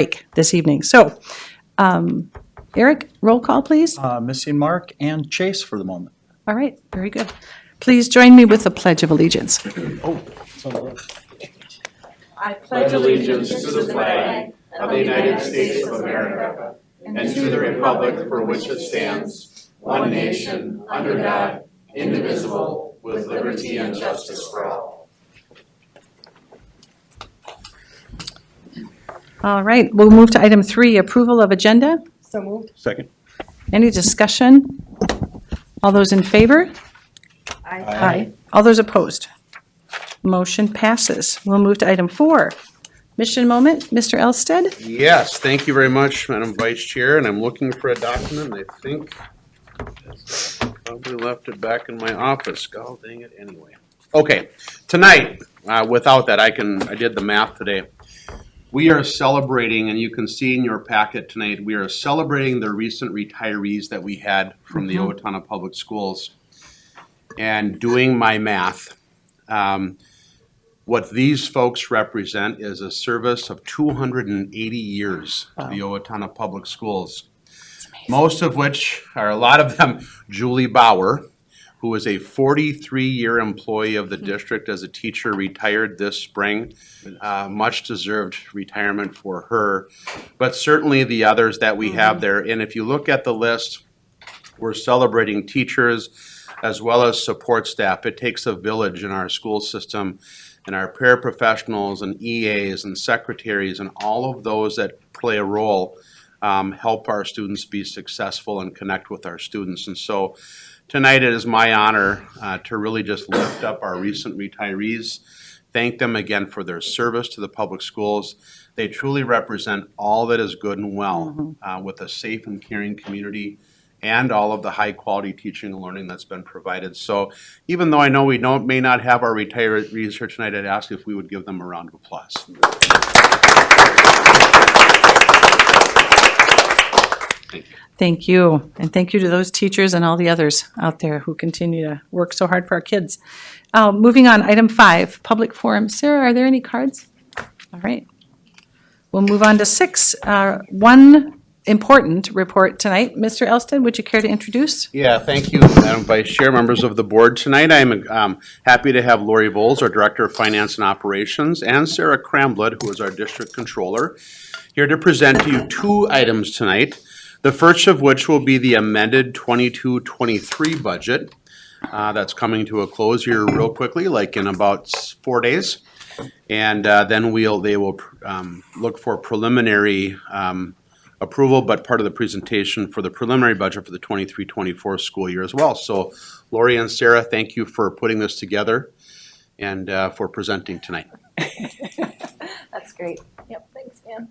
break this evening. So, Eric, roll call, please. Missing Mark and Chase for the moment. All right, very good. Please join me with the Pledge of Allegiance. I pledge allegiance to the flag of the United States of America and to the republic for which it stands, one nation, under God, indivisible, with liberty and justice for all. All right, we'll move to item 3, approval of agenda. So moved. Second. Any discussion? All those in favor? Aye. All those opposed? Motion passes. We'll move to item 4. Mission moment, Mr. Elstead. Yes, thank you very much, Madam Vice Chair, and I'm looking for a document, and I think I probably left it back in my office. God dang it, anyway. Okay, tonight, without that, I did the math today. We are celebrating, and you can see in your packet tonight, we are celebrating the recent retirees that we had from the Owatonna Public Schools. And doing my math, what these folks represent is a service of 280 years to the Owatonna Public Schools. Most of which are, a lot of them, Julie Bauer, who was a 43-year employee of the district as a teacher, retired this spring. Much deserved retirement for her, but certainly the others that we have there. And if you look at the list, we're celebrating teachers as well as support staff. It takes a village in our school system, and our paraprofessionals and EAs and secretaries and all of those that play a role help our students be successful and connect with our students. And so tonight it is my honor to really just lift up our recent retirees, thank them again for their service to the public schools. They truly represent all that is good and well with a safe and caring community and all of the high quality teaching and learning that's been provided. So even though I know we may not have our retirees here tonight, I'd ask if we would give them a round of applause. Thank you. Thank you. And thank you to those teachers and all the others out there who continue to work so hard for our kids. Moving on, item 5, public forum. Sarah, are there any cards? All right. We'll move on to 6. One important report tonight. Mr. Elstead, would you care to introduce? Yeah, thank you, Madam Vice Chair, members of the board. Tonight I'm happy to have Lori Bowles, our Director of Finance and Operations, and Sarah Cramblett, who is our District Controller, here to present to you 2 items tonight. The first of which will be the amended 22-23 budget that's coming to a close here real quickly, like in about 4 days. And then they will look for preliminary approval, but part of the presentation for the preliminary budget for the 23-24 school year as well. So Lori and Sarah, thank you for putting this together and for presenting tonight. That's great. Yep, thanks, Dan.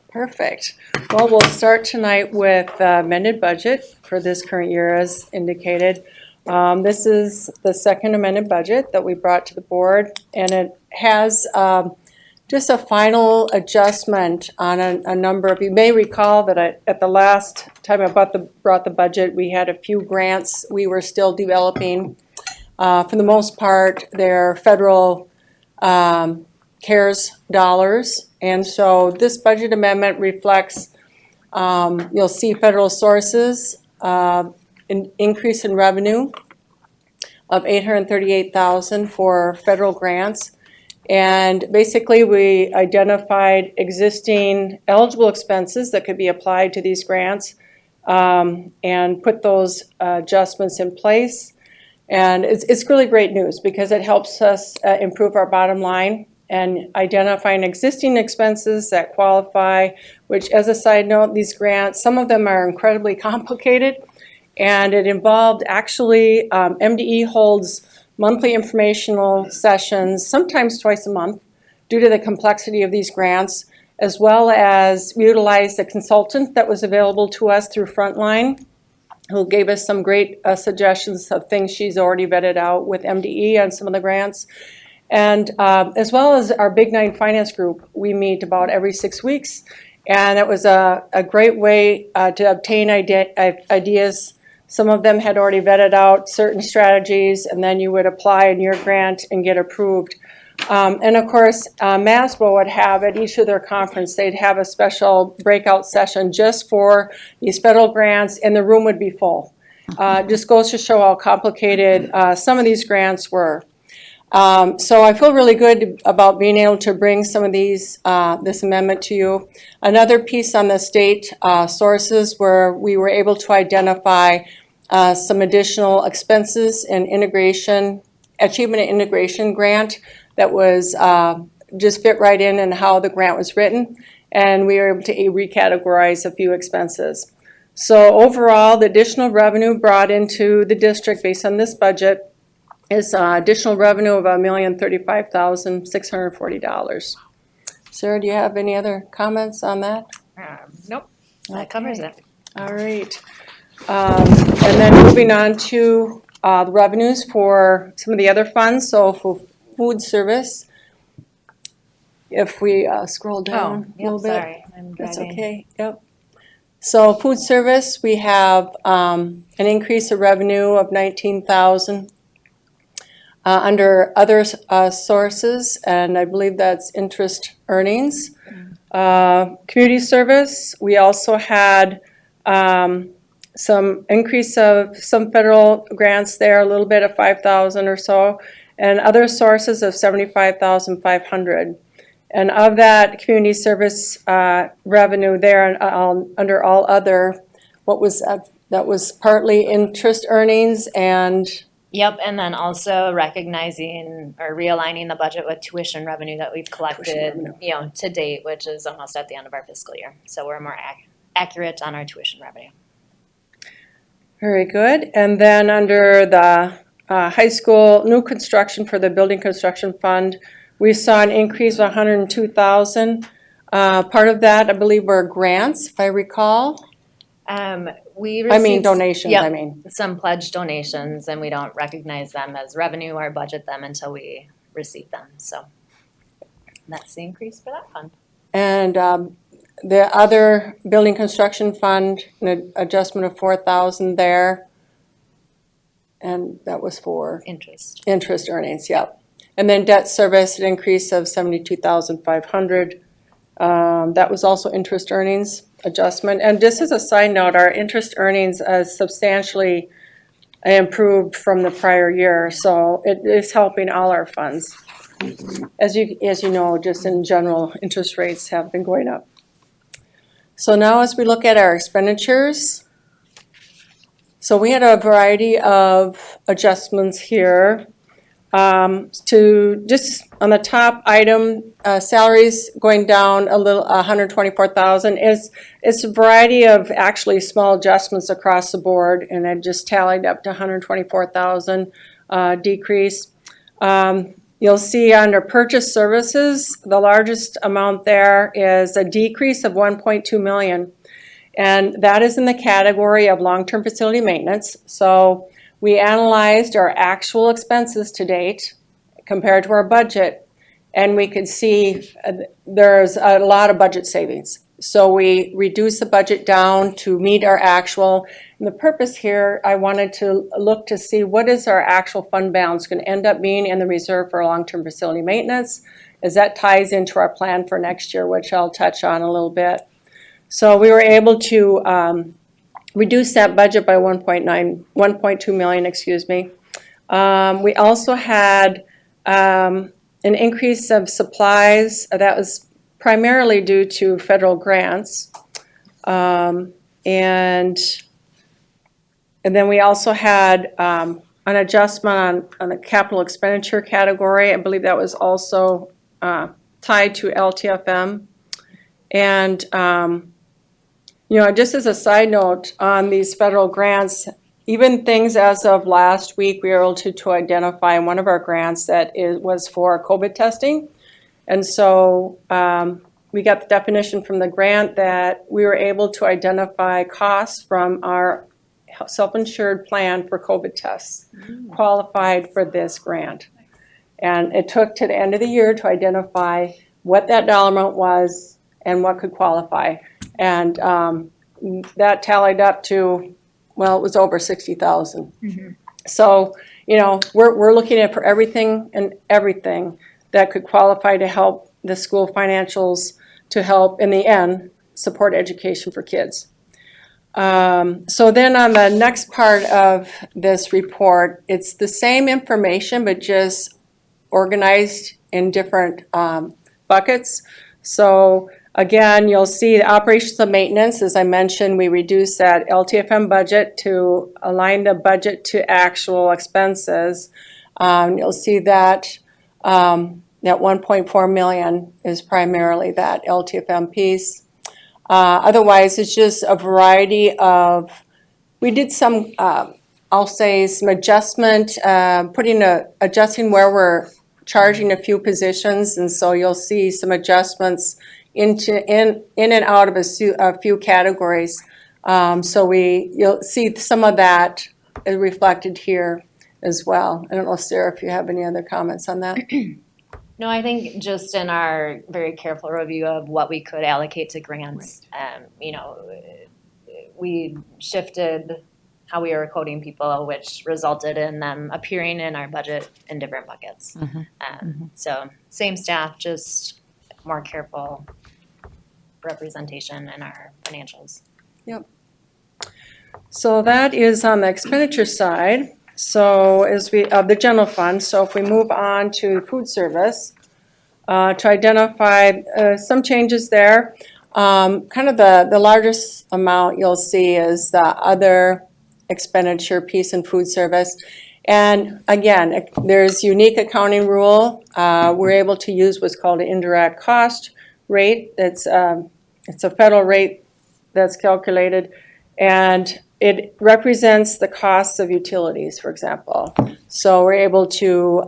Perfect. Well, we'll start tonight with the amended budget for this current year as indicated. This is the second amended budget that we brought to the board, and it has just a final adjustment on a number of, you may recall that at the last time I brought the budget, we had a few grants we were still developing. For the most part, they're federal CARES dollars. And so this budget amendment reflects, you'll see federal sources, an increase in revenue of $838,000 for federal grants. And basically we identified existing eligible expenses that could be applied to these grants and put those adjustments in place. And it's really great news because it helps us improve our bottom line and identifying existing expenses that qualify, which as a side note, these grants, some of them are incredibly complicated, and it involved actually, MDE holds monthly informational sessions, sometimes twice a month, due to the complexity of these grants, as well as utilize the consultant that was available to us through Frontline, who gave us some great suggestions of things she's already vetted out with MDE on some of the grants. And as well as our Big 9 finance group, we meet about every 6 weeks. And it was a great way to obtain ideas Some of them had already vetted out certain strategies, and then you would apply in your grant and get approved. And of course, MASBO would have at each of their conference, they'd have a special breakout session just for these federal grants, and the room would be full. Just goes to show how complicated some of these grants were. So I feel really good about being able to bring some of these, this amendment to you. Another piece on the state sources where we were able to identify some additional expenses and integration, achievement and integration grant that was just fit right in and how the grant was written. And we were able to recategorize a few expenses. So overall, the additional revenue brought into the district based on this budget is additional revenue of $1,035,640. Sarah, do you have any other comments on that? Nope, that covers it. All right. And then moving on to the revenues for some of the other funds. So for food service, if we scroll down a little bit. Sorry, I'm That's driving. okay, yep. So food service, we have an increase of revenue of $19,000 under other sources, and I believe that's interest earnings. Community service, we also had some increase of some federal grants there, a little bit of $5,000 or so, and other sources of $75,500. And of that community service revenue there, under all other, what was that was partly interest earnings and Yep, and then also recognizing or realigning the budget with tuition revenue that we've collected, to date, which is almost at the end of our fiscal year. So we're more accurate on our tuition revenue. very good. And then under the high school new construction for the building construction fund, we saw an increase of $102,000. Part of that, I believe, were grants, if I recall. We received Donations, yep, I mean. some pledged donations, and we don't recognize them as revenue or budget them until we receive them. So that's the increase for that fund. And the other building construction fund, an adjustment of $4,000 there. And that was for Interest. interest earnings, yep. And then debt service, an increase of $72,500. That was also interest earnings adjustment. And just as a side note, our interest earnings has substantially improved from the prior year. So it is helping all our funds. As you know, just in general, interest rates have been going up. So now as we look at our expenditures, so we had a variety of adjustments here. To just on the top item, salaries going down a little, 124,000 it's a variety of actually small adjustments across the board, and it just tallied up to 124,000 decrease. You'll see under purchase services, the largest amount there is a decrease of 1.2 million, and that is in the category of long-term facility maintenance. So we analyzed our actual expenses to date compared to our budget, and we could see there's a lot of budget savings. So we reduced the budget down to meet our actual. And the purpose here, I wanted to look to see what is our actual fund balance going to end up being in the reserve for long-term facility maintenance, as that ties into our plan for next year, which I'll touch on a little bit. So we were able to reduce that budget by 1.2 million, excuse me. We also had an increase of supplies that was primarily due to federal grants. And then we also had an adjustment on the capital expenditure category. I believe that was also tied to LTFM. And just as a side note on these federal grants, even things as of last week, we were able to identify one of our grants that was for COVID testing. And so we got the definition from the grant that we were able to identify costs from our self-insured plan for COVID tests qualified for this grant. And it took to the end of the year to identify what that dollar amount was and what could qualify. And that tallied up to well, it was over 60,000. So, you know, we're looking at for everything that could qualify to help the school financials to help, in the end, support education for kids. So then on the next part of this report, it's the same information, but just organized in different buckets. So again, you'll see the operations and maintenance. As I mentioned, we reduced that LTFM budget to align the budget to actual expenses. You'll see that that 1.4 million is primarily that LTFM piece. Otherwise, it's just a variety of, we did some, I'll say some adjustment, adjusting where we're charging a few positions, and so you'll see some adjustments in and out of a few categories. So you'll see some of that is reflected here as well. I don't know, Sarah, if you have any other comments on that? No, I think just in our very careful review of what we could allocate to grants, you know, we shifted how we were coding people, which resulted in them appearing in our budget in different buckets. So same staff, just more careful representation in our financials. Yep. So that is on the expenditure side. So as the general fund, so if we move on to food service, to identify some changes there, kind of the largest amount you'll see is the other expenditure piece in food service. And again, there's unique accounting rule. We're able to use what's called an indirect cost rate. It's a federal rate that's calculated, and it represents the costs of utilities, for example. So we're able to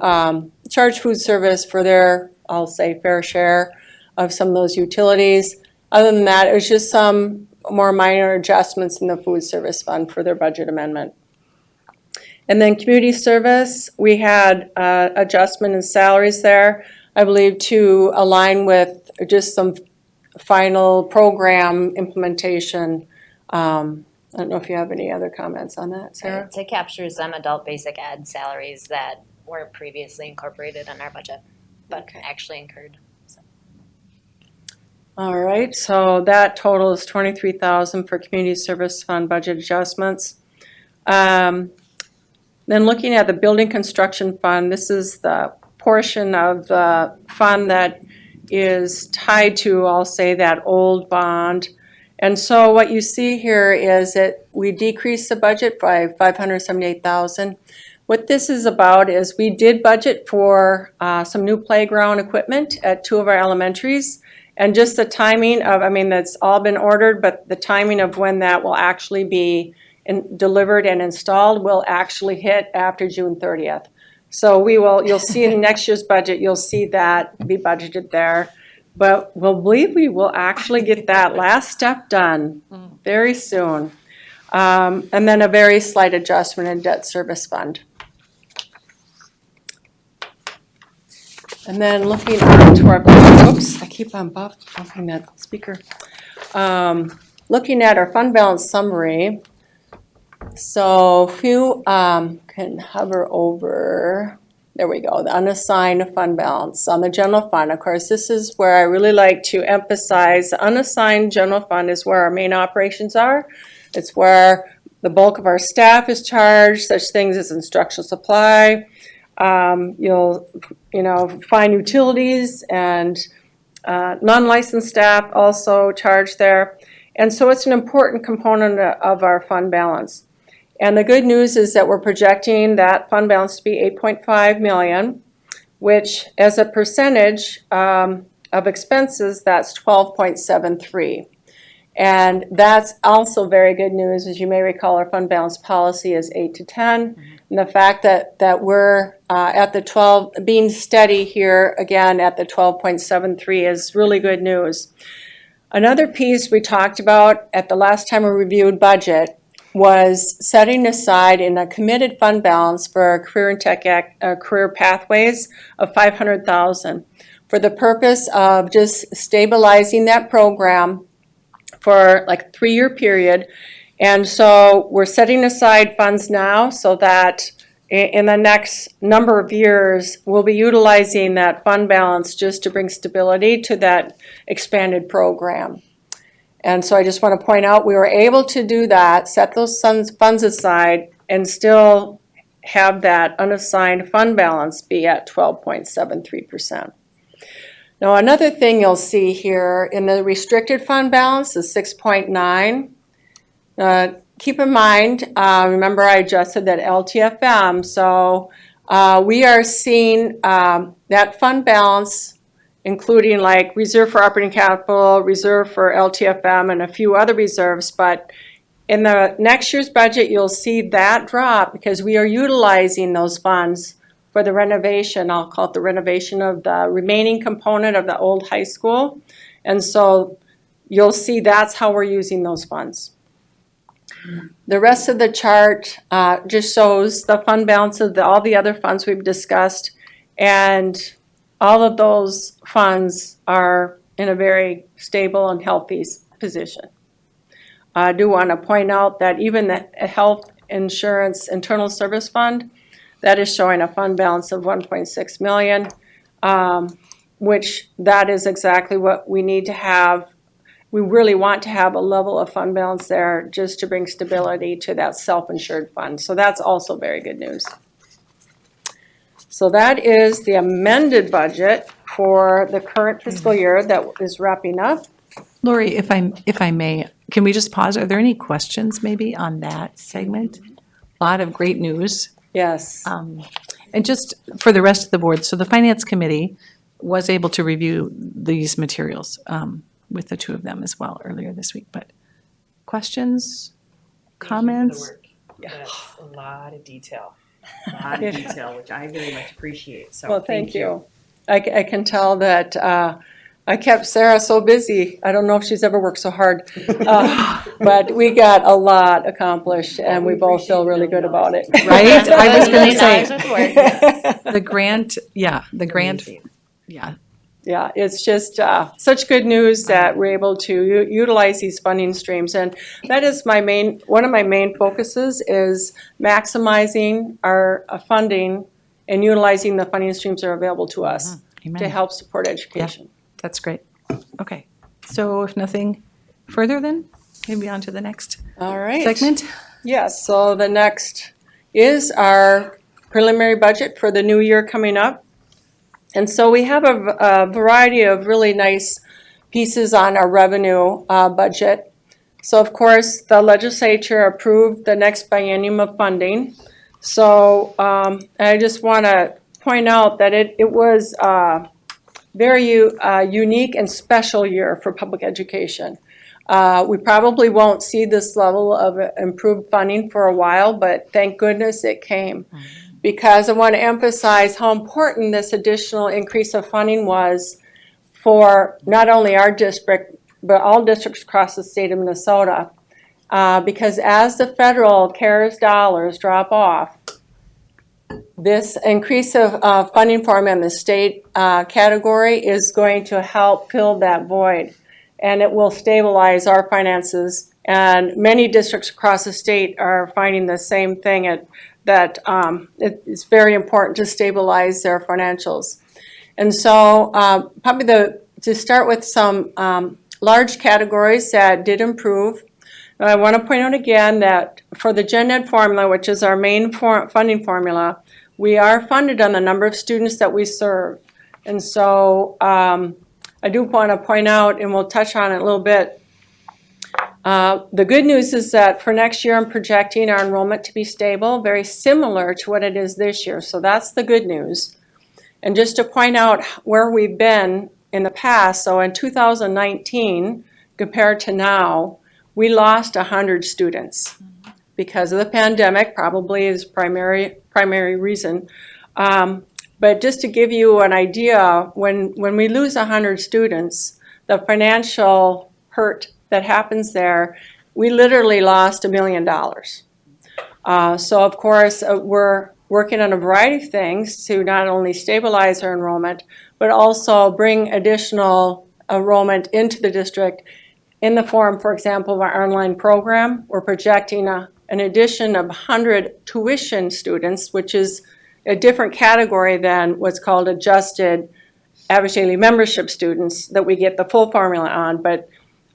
charge food service for their, I'll say, fair share of some of those utilities. Other than that, it was just some more minor adjustments in the food service fund for their budget amendment. And then community service, we had adjustment in salaries there, I believe, to align with just some final program implementation. I don't know if you have any other comments on that, Sarah? To capture some adult basic ed salaries that weren't previously incorporated in our budget, but actually incurred. So. All right, so that total is $23,000 for community service fund budget adjustments. Then looking at the building construction fund, this is the portion of the fund that is tied to, I'll say, that old bond. And so what you see here is that we decreased the budget by $578,000. What this is about is we did budget for some new playground equipment at 2 of our elementaries, and just the timing of, I mean, that's all been ordered, but the timing of when that will actually be delivered and installed will actually hit after June 30th. So you'll see in next year's budget, you'll see that be budgeted there. But we'll believe we will actually get that last step done very soon. And then a very slight adjustment in debt service fund. And then looking on to our, oops, I keep on bumping that speaker. Looking at our fund balance summary. So if you can hover over, there we go, the unassigned fund balance on the general fund. Of course, this is where I really like to emphasize the unassigned general fund is where our main operations are. It's where the bulk of our staff is charged, such things as instructional supply. You'll find utilities and non-licensed staff also charged there. And so it's an important component of our fund balance. And the good news is that we're projecting that fund balance to be $8.5 million, which as a percentage of expenses, that's 12.73. And that's also very good news. As you may recall, our fund balance policy is 8 to 10. And the fact that we're at the 12, being steady here again at the 12.73 is really good news. Another piece we talked about at the last time we reviewed budget was setting aside in a committed fund balance for our career and tech career pathways of $500,000 for the purpose of just stabilizing that program for like a 3-year period And so we're setting aside funds now so that in the next number of years, we'll be utilizing that fund balance just to bring stability to that expanded program. And so I just want to point out, we were able to do that, set those funds aside, and still have that unassigned fund balance be at 12.73%. Now, another thing you'll see here in the restricted fund balance is 6.9. Keep in mind, remember I adjusted that LTFM, so we are seeing that fund balance, including like reserve for operating capital, reserve for LTFM, and a few other reserves, but in the next year's budget, you'll see that drop because we are utilizing those funds for the renovation. I'll call it the renovation of the remaining component of the old high school. And so you'll see that's how we're using those funds. The rest of the chart just shows the fund balance of all the other funds we've discussed. And all of those funds are in a very stable and healthy position. I do want to point out that even the Health Insurance Internal Service Fund, that is showing a fund balance of 1.6 million, which that is exactly what we need to have. We really want to have a level of fund balance there just to bring stability to that self-insured fund. So that's also very good news. So that is the amended budget for the current fiscal year that is wrapping up. Lori, if I may, can we just pause? Are there any questions maybe on that segment? A lot of great news. Yes. And just for the rest of the board, so the Finance Committee was able to review these materials with the two of them as well earlier this week. But questions, comments? That's a lot of detail. Which I very much appreciate. So Well, thank you. I can tell that I kept Sarah so busy. I don't know if she's ever worked so hard. But we got a lot accomplished, and we both feel really good about it. Right? I was going to $1 million say, worth of work. the grant, yeah. Yeah, it's just such good news that we're able to utilize these funding streams. And that is one of my main focuses is maximizing our funding and utilizing the funding streams that are available to us to Amen. help support education. That's great. Okay. So if nothing further, then maybe on to the next All right. segment. Yes, so the next is our preliminary budget for the new year coming up. And so we have a variety of really nice pieces on our revenue budget. So of course, the legislature approved the next biennium of funding. So I just want to point out that it was a very unique and special year for public education. We probably won't see this level of improved funding for a while, but thank goodness it came. Because I want to emphasize how important this additional increase of funding was for not only our district, but all districts across the state of Minnesota. Because as the federal CARES dollars drop off, this increase of funding for them in the state category is going to help fill that void. And it will stabilize our finances. And many districts across the state are finding the same thing that it's very important to stabilize their financials. And so probably to start with some large categories that did improve. I want to point out again that for the Gen Ed formula, which is our main funding formula, we are funded on the number of students that we serve. And so I do want to point out, and we'll touch on it a little bit, the good news is that for next year, I'm projecting our enrollment to be stable, very similar to what it is this year. So that's the good news. And just to point out where we've been in the past, so in 2019, compared to now, we lost 100 students because of the pandemic, probably is primary reason. But just to give you an idea, when we lose 100 students, the financial hurt that happens there, we literally lost $1 million. So of course, we're working on a variety of things to not only stabilize our enrollment, but also bring additional enrollment into the district in the form, for example, of our online program. We're projecting an addition of 100 tuition students, which is a different category than what's called adjusted average daily membership students that we get the full formula on. But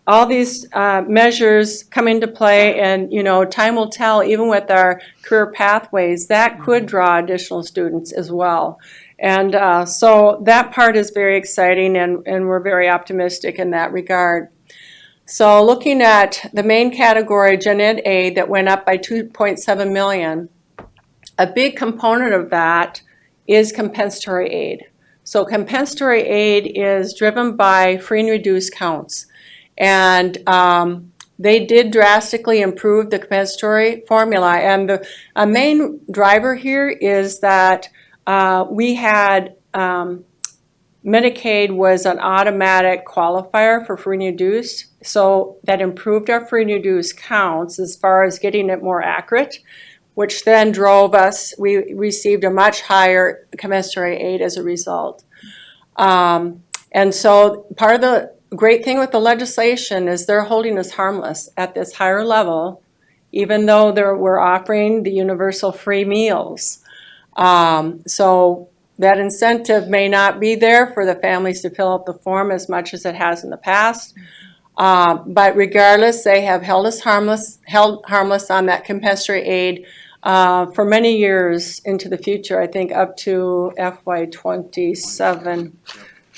all these measures come into play, and time will tell. Even with our career pathways, that could draw additional students as well. And so that part is very exciting, and we're very optimistic in that regard. So looking at the main category, Gen Ed aid, that went up by $2.7 million, a big component of that is compensatory aid. So compensatory aid is driven by free and reduced counts. And they did drastically improve the compensatory formula. And the main driver here is that we had Medicaid was an automatic qualifier for free and reduced. So that improved our free and reduced counts as far as getting it more accurate, which then drove us, we received a much higher compensatory aid as a result. And so part of the great thing with the legislation is they're holding us harmless at this higher level, even though we're offering the universal free meals. So that incentive may not be there for the families to fill out the form as much as it has in the past. But regardless, they have held harmless on that compensatory aid for many years into the future, I think up to FY27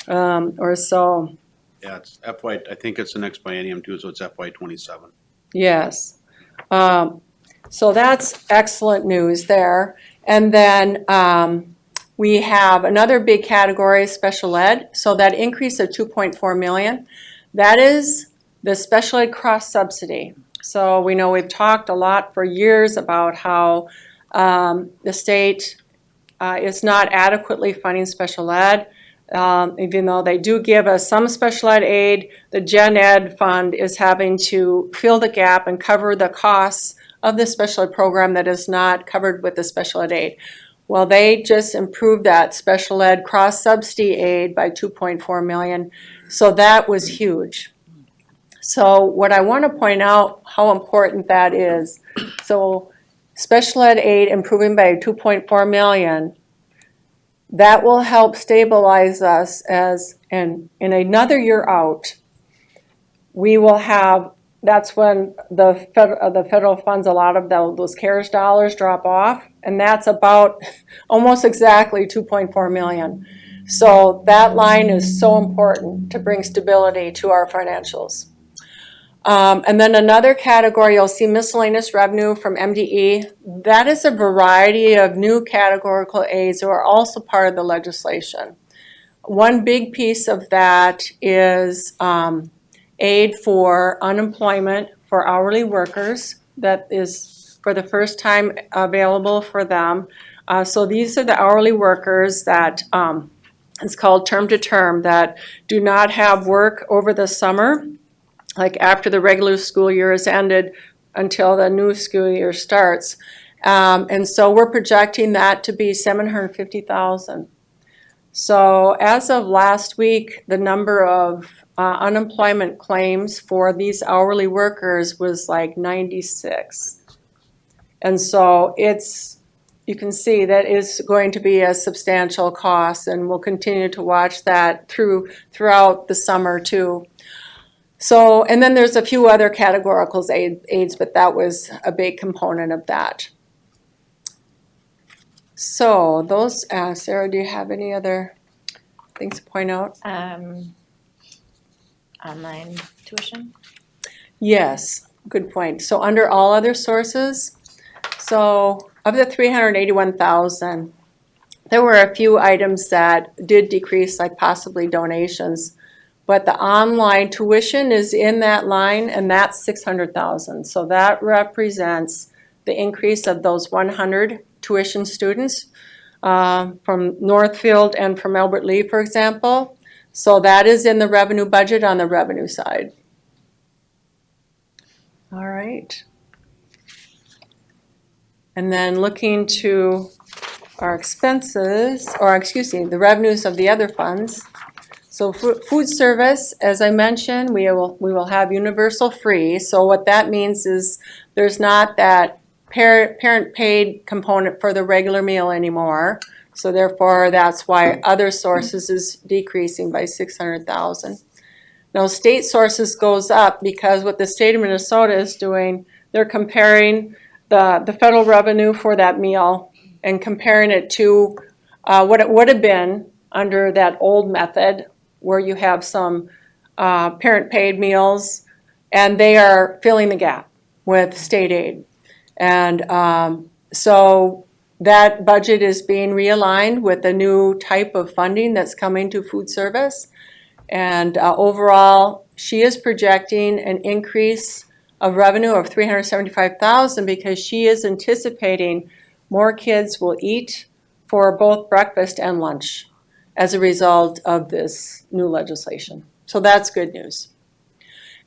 or so. Yeah, it's FY, I think it's the next biennium too, so it's FY27. Yes. So that's excellent news there. And then we have another big category, special ed. So that increase of $2.4 million, that is the special ed cross subsidy. So we know we've talked a lot for years about how the state is not adequately funding special ed. Even though they do give us some special ed aid, the Gen Ed fund is having to fill the gap and cover the costs of the special ed program that is not covered with the special ed aid. Well, they just improved that special ed cross subsidy aid by $2.4 million. So that was huge. So what I want to point out how important that is. So special ed aid improving by $2.4 million, that will help stabilize us as, and in another year out, we will have, that's when the federal funds, a lot of those CARES dollars drop off, and that's about almost exactly $2.4 million. So that line is so important to bring stability to our financials. And then another category, you'll see miscellaneous revenue from MDE. That is a variety of new categorical aids that are also part of the legislation. One big piece of that is aid for unemployment for hourly workers. That is for the first time available for them. So these are the hourly workers that it's called term to term, that do not have work over the summer, like after the regular school year is ended until the new school year starts. And so we're projecting that to be $750,000. So as of last week, the number of unemployment claims for these hourly workers was like 96. And so you can see that is going to be a substantial cost, and we'll continue to watch that throughout the summer too. So, and then there's a few other categorical aids, but that was a big component of that. So those, Sarah, do you have any other things to point out? Online tuition. Yes, good point. So under all other sources, so of the 381,000, there were a few items that did decrease, like possibly donations. But the online tuition is in that line, and that's 600,000. So that represents the increase of those 100 tuition students from Northfield and from Albert Lee, for example. So that is in the revenue budget on the revenue side. All right. And then looking to our expenses, or excuse me, the revenues of the other funds. So food service, as I mentioned, we will have universal free. So what that means is there's not that parent paid component for the regular meal anymore. So therefore, that's why other sources is decreasing by 600,000. Now, state sources goes up because what the state of Minnesota is doing, they're comparing the federal revenue for that meal and comparing it to what it would have been under that old method where you have some parent-paid meals, and they are filling the gap with state aid. And so that budget is being realigned with the new type of funding that's coming to food service. And overall, she is projecting an increase of revenue of $375,000 because she is anticipating more kids will eat for both breakfast and lunch as a result of this new legislation. So that's good news.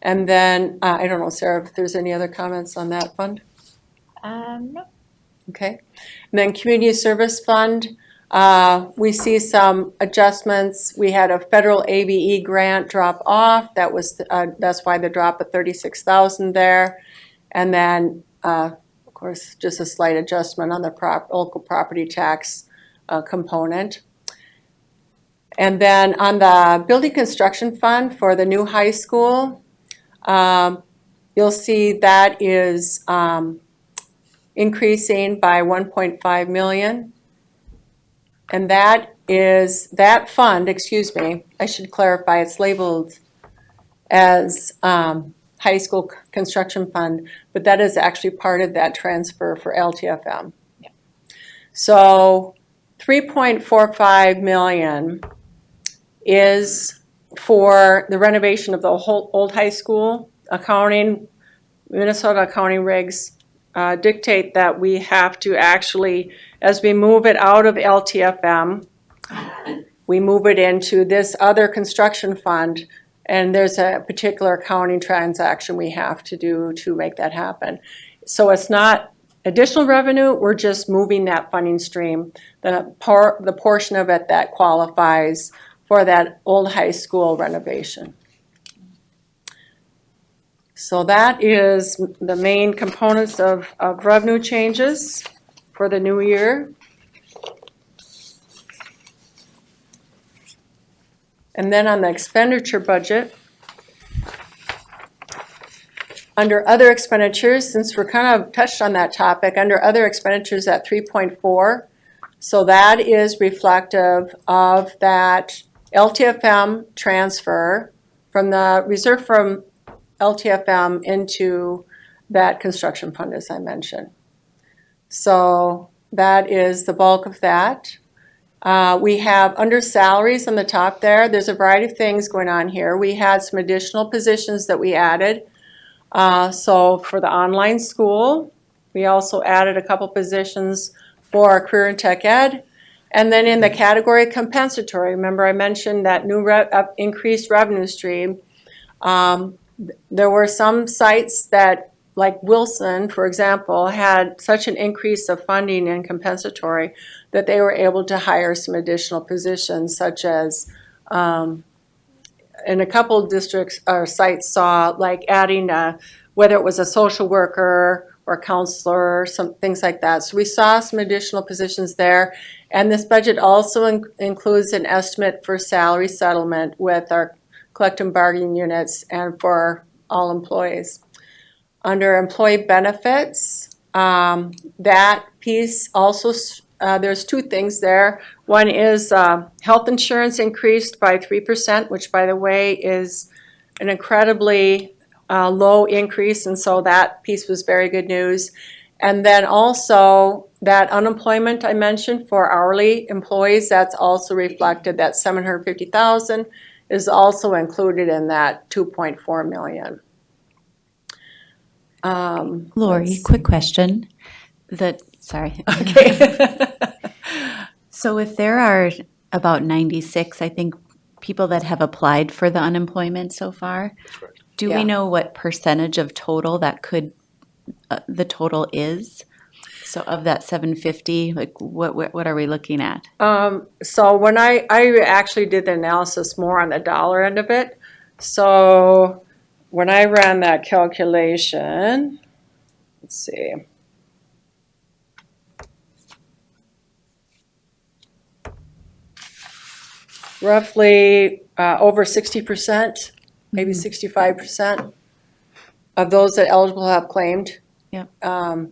And then, I don't know, Sarah, if there's any other comments on that fund? No. Okay. And then Community Service Fund, we see some adjustments. We had a federal ABE grant drop off. That's why the drop of 36,000 there. And then, of course, just a slight adjustment on the local property tax component. And then on the building construction fund for the new high school, you'll see that is increasing by 1.5 million. And that fund, I should clarify, it's labeled as high school construction fund, but that is actually part of that transfer for LTFM. Yeah. So 3.45 million is for the renovation of the whole old high school. Minnesota accounting regs dictate that we have to actually, as we move it out of LTFM, we move it into this other construction fund, and there's a particular accounting transaction we have to do to make that happen. So it's not additional revenue, we're just moving that funding stream, the portion of it that qualifies for that old high school renovation. So that is the main components of revenue changes for the new year. And then on the expenditure budget, under other expenditures, since we're kind of touched on that topic, under other expenditures at 3.4, so that is reflective of that LTFM transfer from the reserve from LTFM into that construction fund, as I mentioned. So that is the bulk of that. We have under salaries on the top there's a variety of things going on here. We had some additional positions that we added. So for the online school, we also added a couple positions for career and tech ed. And then in the category compensatory, remember I mentioned that new increased revenue stream. There were some sites that, like Wilson, for example, had such an increase of funding in compensatory that they were able to hire some additional positions, such as in a couple of districts or sites saw like adding whether it was a social worker or a counselor, some things like that. So we saw some additional positions there. And this budget also includes an estimate for salary settlement with our collective bargaining units and for all employees. Under employee benefits, that piece also, there's two things there. One is health insurance increased by 3%, which by the way is an incredibly low increase, and so that piece was very good news. And then also that unemployment I mentioned for hourly employees, that's also reflected, that $750,000 is also included in that 2.4 million. Lori, quick question. Sorry. Okay. So if there are about 96, I think, people that have applied for the unemployment so far, do Yeah. we know what percentage of total that the total is? So of that 750, like what are we looking at? So when I actually did the analysis more on the dollar end of it. So when I ran that calculation, let's see. Roughly over 60%, maybe 65% of those that eligible have claimed. Yep.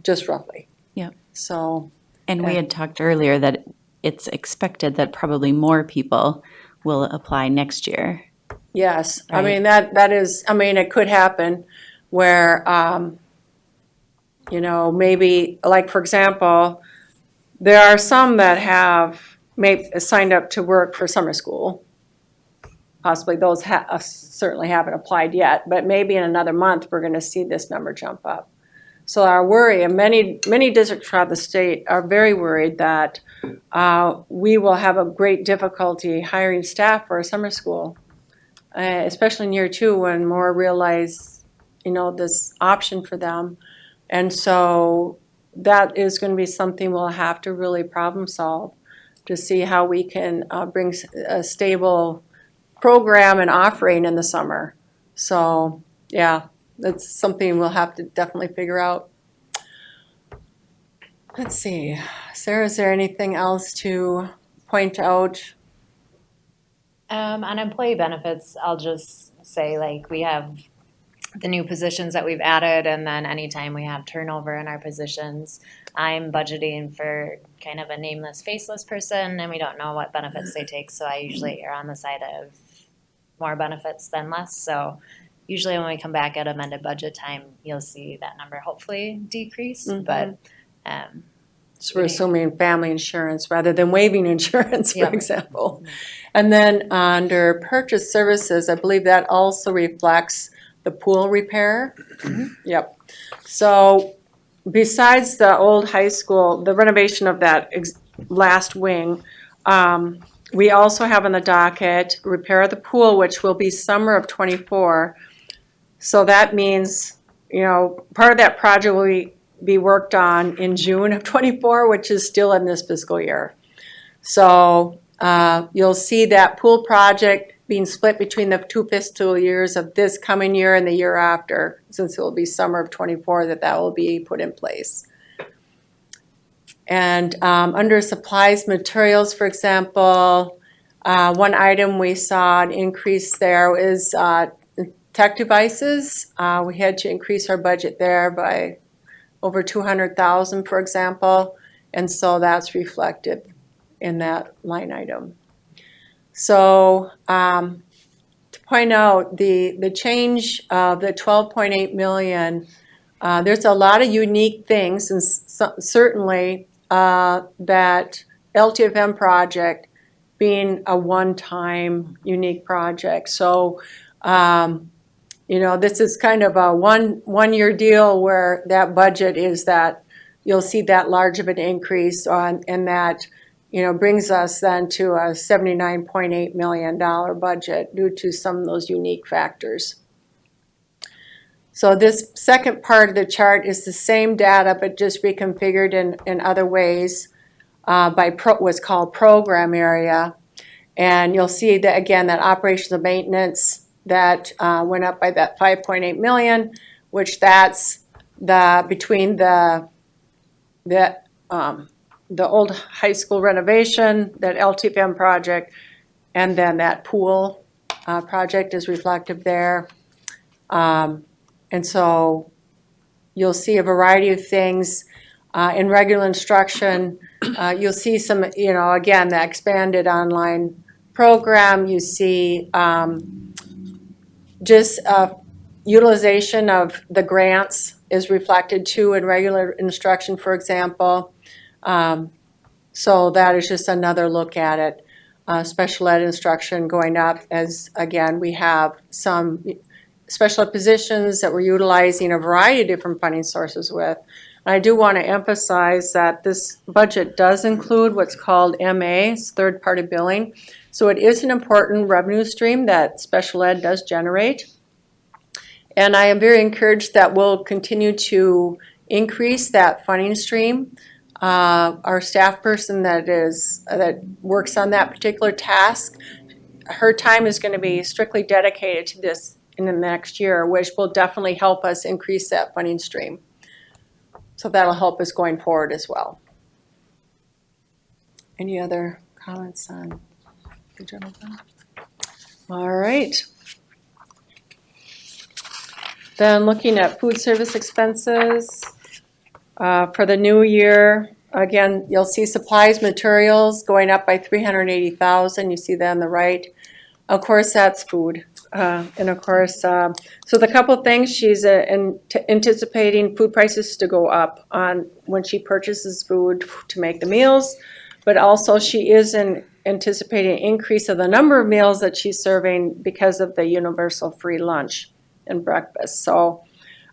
Just roughly. Yep. So, And we had talked earlier that it's expected that probably more people will apply next year. yes, I Right. mean, that is, I mean, it could happen where, maybe, like, for example, there are some that have signed up to work for summer school. Possibly those certainly haven't applied yet, but maybe in another month, we're gonna see this number jump up. So our worry, and many districts throughout the state are very worried that we will have a great difficulty hiring staff for a summer school, especially in year 2 when more realize, this option for them. And so that is going to be something we'll have to really problem solve to see how we can bring a stable program and offering in the summer. So, yeah, that's something we'll have to definitely figure out. Let's see. Sarah, is there anything else to point out? On employee benefits, I'll just say, like, we have the new positions that we've added, and then anytime we have turnover in our positions, I'm budgeting for kind of a nameless, faceless person, and we don't know what benefits they take, so I usually err on the side of more benefits than less. So usually when we come back at amended budget time, you'll see that number hopefully decrease, but So we're assuming family insurance rather than waiving insurance, for Yeah. example. And then under purchase services, I believe that also reflects the pool repair. Yep. So besides the old high school, the renovation of that last wing, we also have on the docket repair of the pool, which will be summer of '24. So that means, part of that project will be worked on in June of '24, which is still in this fiscal year. So you'll see that pool project being split between the 2 fiscal years of this coming year and the year after, since it will be summer of '24 that will be put in place. And under supplies, materials, for example, one item we saw an increase there is tech devices. We had to increase our budget there by over 200,000, for example, and so that's reflected in that line item. So to point out the change of the 12.8 million, there's a lot of unique things, and certainly that LTFM project being a one-time unique project. So this is kind of a one-year deal where that budget is that you'll see that large of an increase and that brings us then to a $79.8 million budget due to some of those unique factors. So this second part of the chart is the same data, but just reconfigured in other ways by what's called program area. And you'll see that, again, that operations and maintenance that went up by that 5.8 million, which that's between the old high school renovation, that LTFM project, and then that pool project is reflective there. And so you'll see a variety of things. In regular instruction, you'll see some, again, the expanded online program. You see just utilization of the grants is reflected too in regular instruction, for example. So that is just another look at it. Special ed instruction going up as, again, we have some special ed positions that we're utilizing a variety of different funding sources with. And I do want to emphasize that this budget does include what's called MA, third-party billing. So it is an important revenue stream that special ed does generate. And I am very encouraged that we'll continue to increase that funding stream. Our staff person that works on that particular task, her time is going to be strictly dedicated to this in the next year, which will definitely help us increase that funding stream. So that'll help us going forward as well. Any other comments on the general fund? All right. Then looking at food service expenses for the new year, again, you'll see supplies, materials going up by $380,000. You see that on the right. Of course, that's food. And of course, so the couple of things, she's anticipating food prices to go up on when she purchases food to make the meals, but also she is anticipating an increase of the number of meals that she's serving because of the universal free lunch and breakfast. So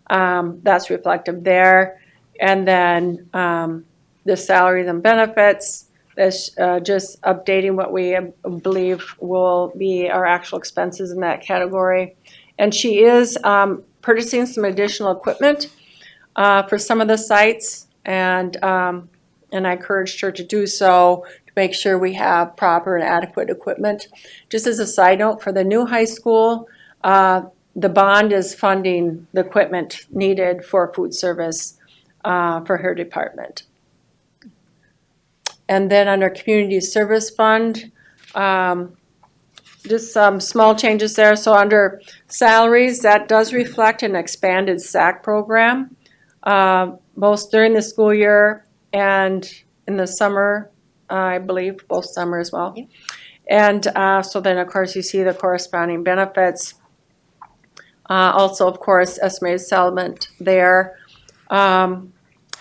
that's reflective there. And then the salaries and benefits, that's just updating what we believe will be our actual expenses in that category. And she is purchasing some additional equipment for some of the sites, and I encouraged her to do so to make sure we have proper and adequate equipment. Just as a side note, for the new high school, the bond is funding the equipment needed for food service for her department. And then under Community Service Fund, just some small changes there. So under salaries, that does reflect an expanded SAC program, both during the school year and in the summer, I believe, both summer as well. Yeah. And so then, of course, you see the corresponding benefits. Also, of course, estimated settlement there.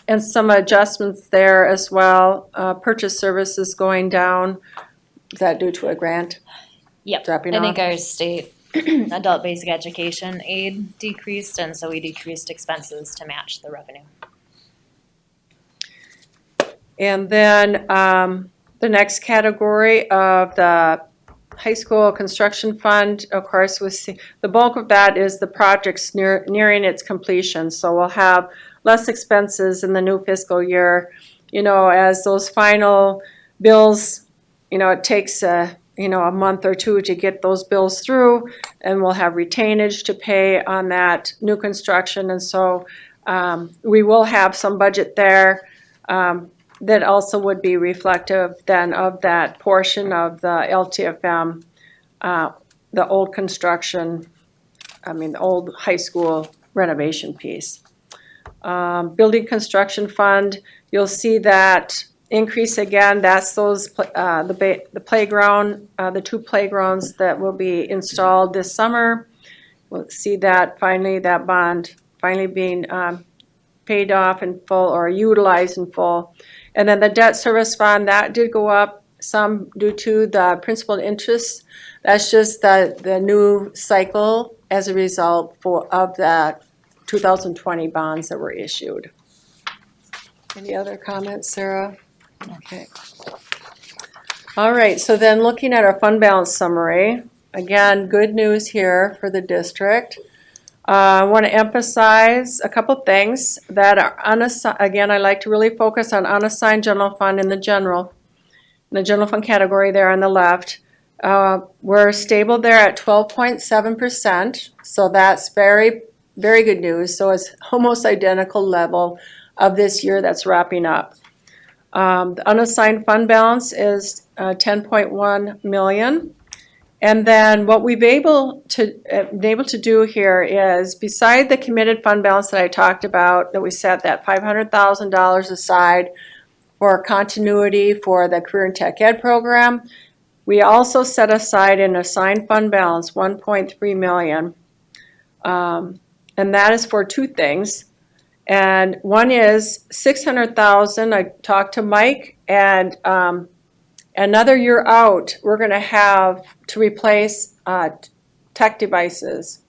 And some adjustments there as well. Purchase services going down. Is that due to a grant? Yep. Dropping I off? think our state adult basic education aid decreased, and so we decreased expenses to match the revenue. And then the next category of the high school construction fund, of course, the bulk of that is the projects nearing its completion. So we'll have less expenses in the new fiscal year. You know, as those final bills, you know, it takes a month or two to get those bills through, and we'll have retainage to pay on that new construction. And so we will have some budget there that also would be reflective then of that portion of the LTFM, the old construction, the old high school renovation piece. Building construction fund, you'll see that increase again. That's those the playground, the two playgrounds that will be installed this summer. We'll see that finally, that bond finally being paid off in full or utilized in full. And then the debt service fund, that did go up some due to the principal and interest. That's just the new cycle as a result of the 2020 bonds that were issued. Any other comments, Sarah? Okay. All right, so then looking at our fund balance summary, again, good news here for the district. I want to emphasize a couple things that are unassigned. Again, I like to really focus on unassigned general fund in the general fund category there on the left. We're stable there at 12.7%, so that's very, very good news. So it's almost identical level of this year that's wrapping up. The unassigned fund balance is $10.1 million. And then what we've been able to do here is, beside the committed fund balance that I talked about, that we set that $500,000 aside for continuity for the Career and Tech Ed program, we also set aside an assigned fund balance, $1.3 million. And that is for two things. And one is $600,000. I talked to Mike, and another year out, we're going to have to replace tech devices,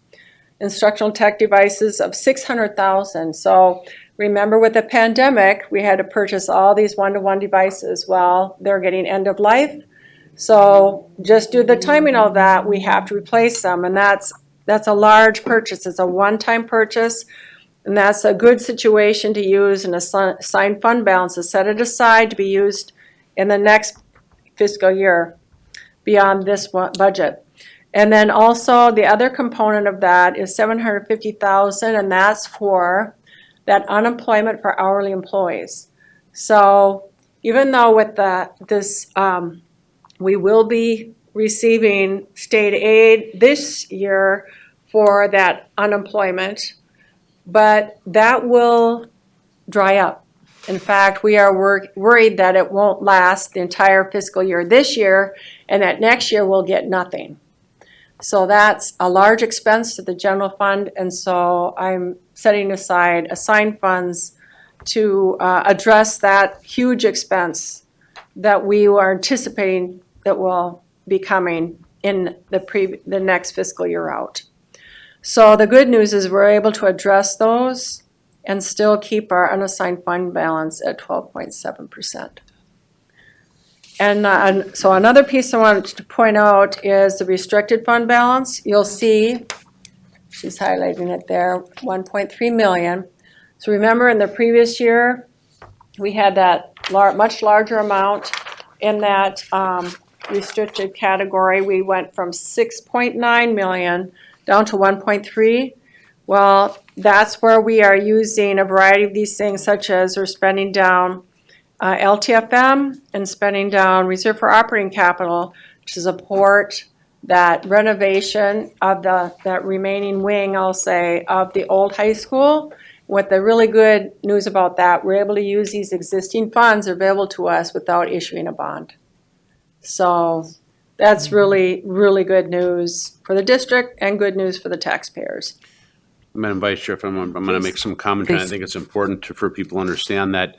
instructional tech devices of $600,000. So remember, with the pandemic, we had to purchase all these one-to-one devices. Well, they're getting end of life. So just due to the timing of that, we have to replace them, and that's a large purchase. It's a one-time purchase. And that's a good situation to use an assigned fund balance to set it aside to be used in the next fiscal year beyond this budget. And then also the other component of that is $750,000, and that's for that unemployment for hourly employees. So even though with this, we will be receiving state aid this year for that unemployment, but that will dry up. In fact, we are worried that it won't last the entire fiscal year this year, and that next year we'll get nothing. So that's a large expense to the general fund, and so I'm setting aside assigned funds to address that huge expense that we are anticipating that will be coming in the next fiscal year out. So the good news is we're able to address those and still keep our unassigned fund balance at 12.7%. And so another piece I wanted to point out is the restricted fund balance. You'll see, she's highlighting it there, 1.3 million. So remember in the previous year, we had that much larger amount in that restricted category. We went from 6.9 million down to 1.3. Well, that's where we are using a variety of these things, such as we're spending down LTFM and spending down reserve for operating capital to support that renovation of that remaining wing, I'll say, of the old high school. What the really good news about that, we're able to use these existing funds available to us without issuing a bond. So that's really, really good news for the district and good news for the taxpayers. Madam Vice Chair, if I'm going to make some commentary. I think it's important for people to understand that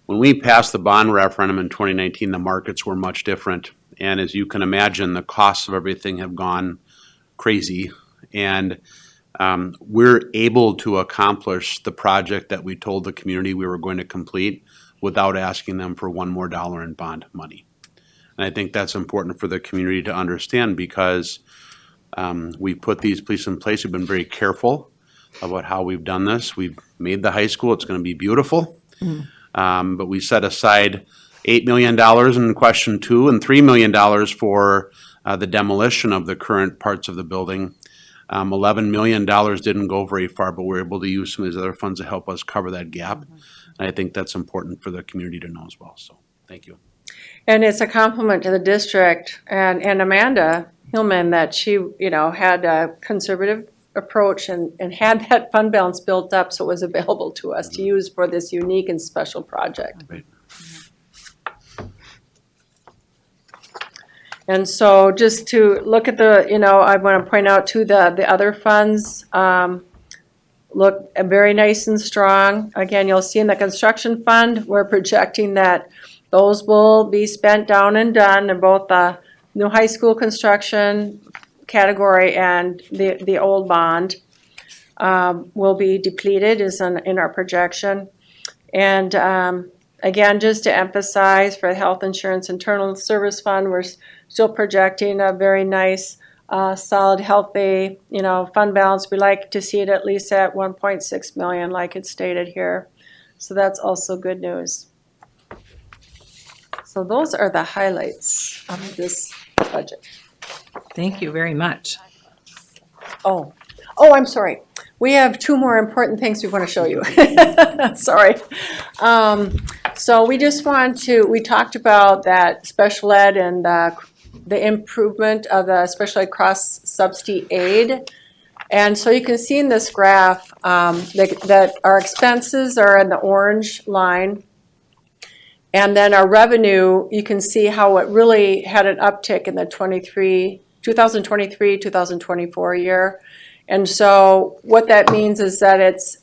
when we passed the bond referendum in 2019, the markets were much different. And as you can imagine, the costs of everything have gone crazy. And we're able to accomplish the project that we told the community we were going to complete without asking them for one more dollar in bond money. And I think that's important for the community to understand because we put these police in place. We've been very careful about how we've done this. We've made the high school. It's going to be beautiful. But we set aside $8 million in question 2 and $3 million for the demolition of the current parts of the building. $11 million didn't go very far, but we're able to use some of these other funds to help us cover that gap. And I think that's important for the community to know as well. So thank you. And it's a compliment to the district and Amanda Hillman that she, had a conservative approach and had that fund balance built up so it was available to us to use for this unique and special project. Right. And so just to look at I want to point out too the other funds look very nice and strong. Again, you'll see in the construction fund, we're projecting that those will be spent down and done in both the new high school construction category and the old bond will be depleted is in our projection. And again, just to emphasize for the health insurance internal service fund, we're still projecting a very nice solid healthy fund balance. We like to see it at least at 1.6 million like it's stated here. So that's also good news. So those are the highlights of this budget. Thank you very much. Oh, I'm sorry. We have 2 more important things we want to show you. Sorry. So we just we talked about that special ed and the improvement of the special ed cross-subsidy aid. And so you can see in this graph that our expenses are in the orange line. And then our revenue, you can see how it really had an uptick in the 2023, 2024 year. And so what that means is that it's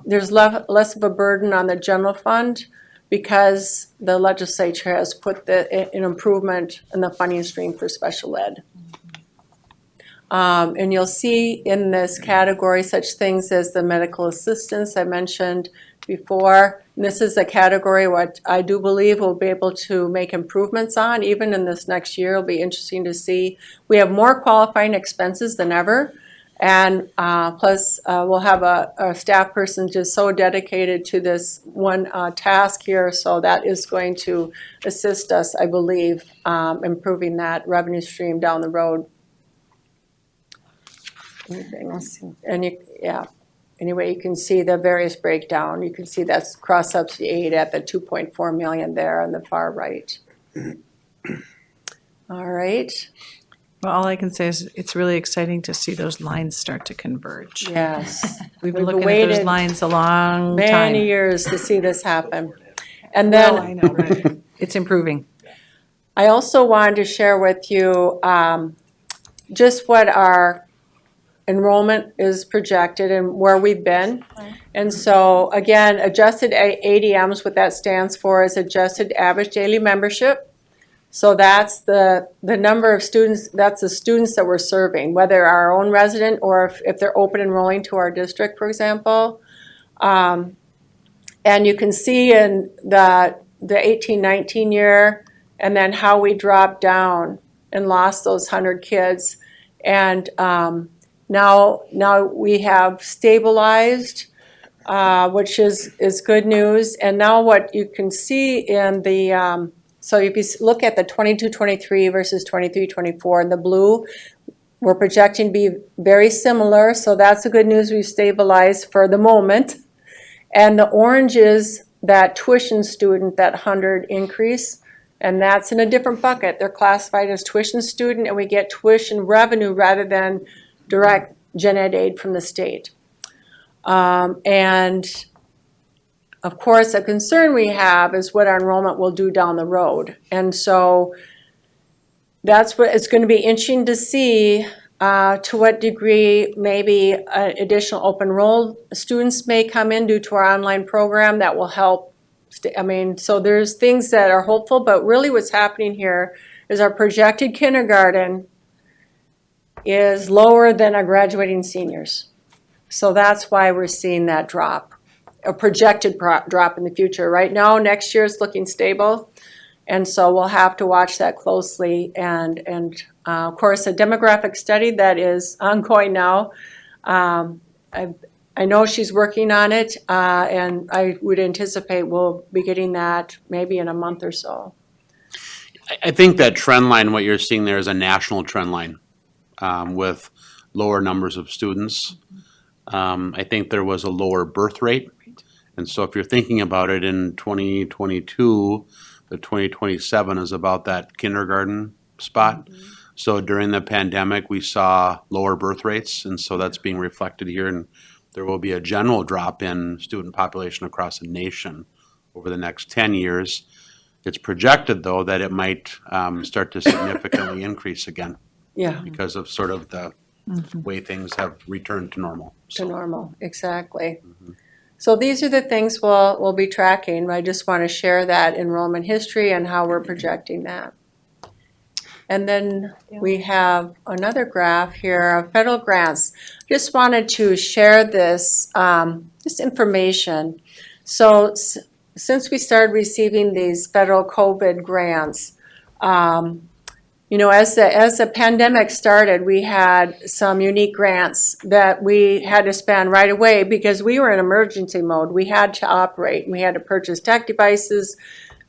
there's less of a burden on the general fund because the legislature has put an improvement in the funding stream for special ed. And you'll see in this category such things as the medical assistance I mentioned before. And this is a category what I do believe we'll be able to make improvements on even in this next year. It'll be interesting to see. We have more qualifying expenses than ever. And plus, we'll have a staff person just so dedicated to this one task here, so that is going to assist us, I believe, improving that revenue stream down the road. Anything else? And yeah. Anyway, you can see the various breakdown. You can see that's cross-subsidy aid at the 2.4 million there on the far right. All right. Well, all I can say is it's really exciting to see those lines start to converge. Yes. We've been We've looking at those waited lines a long Many time. years to see this happen. And Well, then I know, but it's improving. I also wanted to share with you just what our enrollment is projected and where we've been. And so again, adjusted ADMs, what that stands for is adjusted average daily membership. So that's the number of students, that's the students that we're serving, whether our own resident or if they're open enrolling to our district, for example. And you can see in the 18-19 year, and then how we dropped down and lost those 100 kids. And now we have stabilized, which is good news. And now what you can see in the, so if you look at the 22-23 versus 23-24 in the blue, we're projecting to be very similar. So that's the good news. We've stabilized for the moment. And the orange is that tuition student, that 100 increase. And that's in a different bucket. They're classified as tuition student, and we get tuition revenue rather than direct gen ed aid from the state. And of course, a concern we have is what our enrollment will do down the road. And so that's what it's going to be interesting to see to what degree maybe additional open enrolled students may come in due to our online program that will help. I mean, so there's things that are hopeful, but really what's happening here is our projected kindergarten is lower than our graduating seniors. So that's why we're seeing that drop, a projected drop in the future. Right now, next year is looking stable, and so we'll have to watch that closely. And of course, a demographic study that is ongoing now. I know she's working on it, and I would anticipate we'll be getting that maybe in a month or so. I think that trend line, what you're seeing there is a national trend line with lower numbers of students. I think there was a lower birth rate. And so if you're thinking about it in 2022, the 2027 is about that kindergarten spot. So during the pandemic, we saw lower birth rates, and so that's being reflected here. And there will be a general drop in student population across the nation over the next 10 years. It's projected, though, that it might start to significantly increase again. Yeah. Because of sort of the way things have returned to normal. To normal, exactly. So these are the things we'll be tracking. I just want to share that enrollment history and how we're projecting that. And then we have another graph here of federal grants. Just wanted to share this information. So since we started receiving these federal COVID grants, you know, as the pandemic started, we had some unique grants that we had to spend right away because we were in emergency mode. We had to operate. We had to purchase tech devices.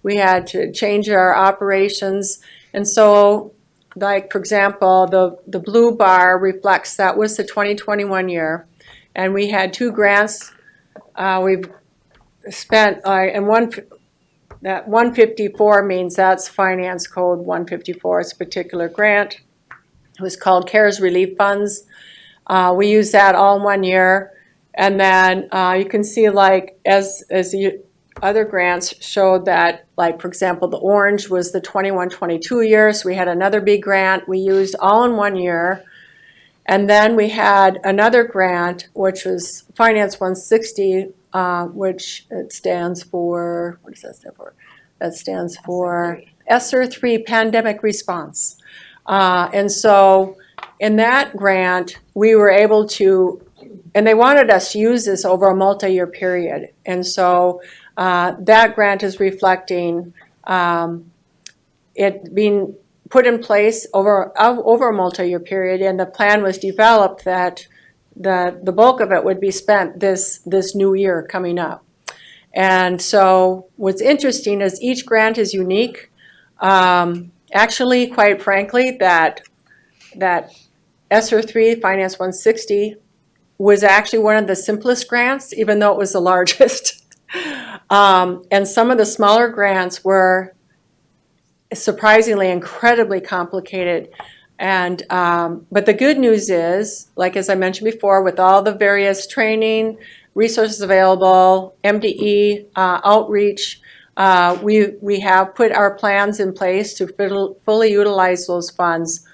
We had to change our operations. And so, like, for example, the blue bar reflects that was the 2021 year. And we had two grants. We've spent, and that 154 means that's finance code 154. It's a particular grant. It was called CARES Relief Funds. We used that all in 1 year. And then you can see, like, as other grants showed that, like, for example, the orange was the 21-22 year. So we had another big grant we used all in 1 year. And then we had another grant, which was Finance 160, which it stands for, what does that stand for? That stands for ESSER 3 Pandemic Response. And so in that grant, we were able to, and they wanted us to use this over a multi-year period. And so that grant is reflecting it being put in place over a multi-year period, and the plan was developed that the bulk of it would be spent this new year coming up. And so what's interesting is each grant is unique. Actually, quite frankly, that ESSER 3, Finance 160, was actually one of the simplest grants, even though it was the largest. And some of the smaller grants were surprisingly incredibly complicated. And but the good news is, like as I mentioned before, with all the various training resources available, MDE outreach, we have put our plans in place to fully utilize those funds.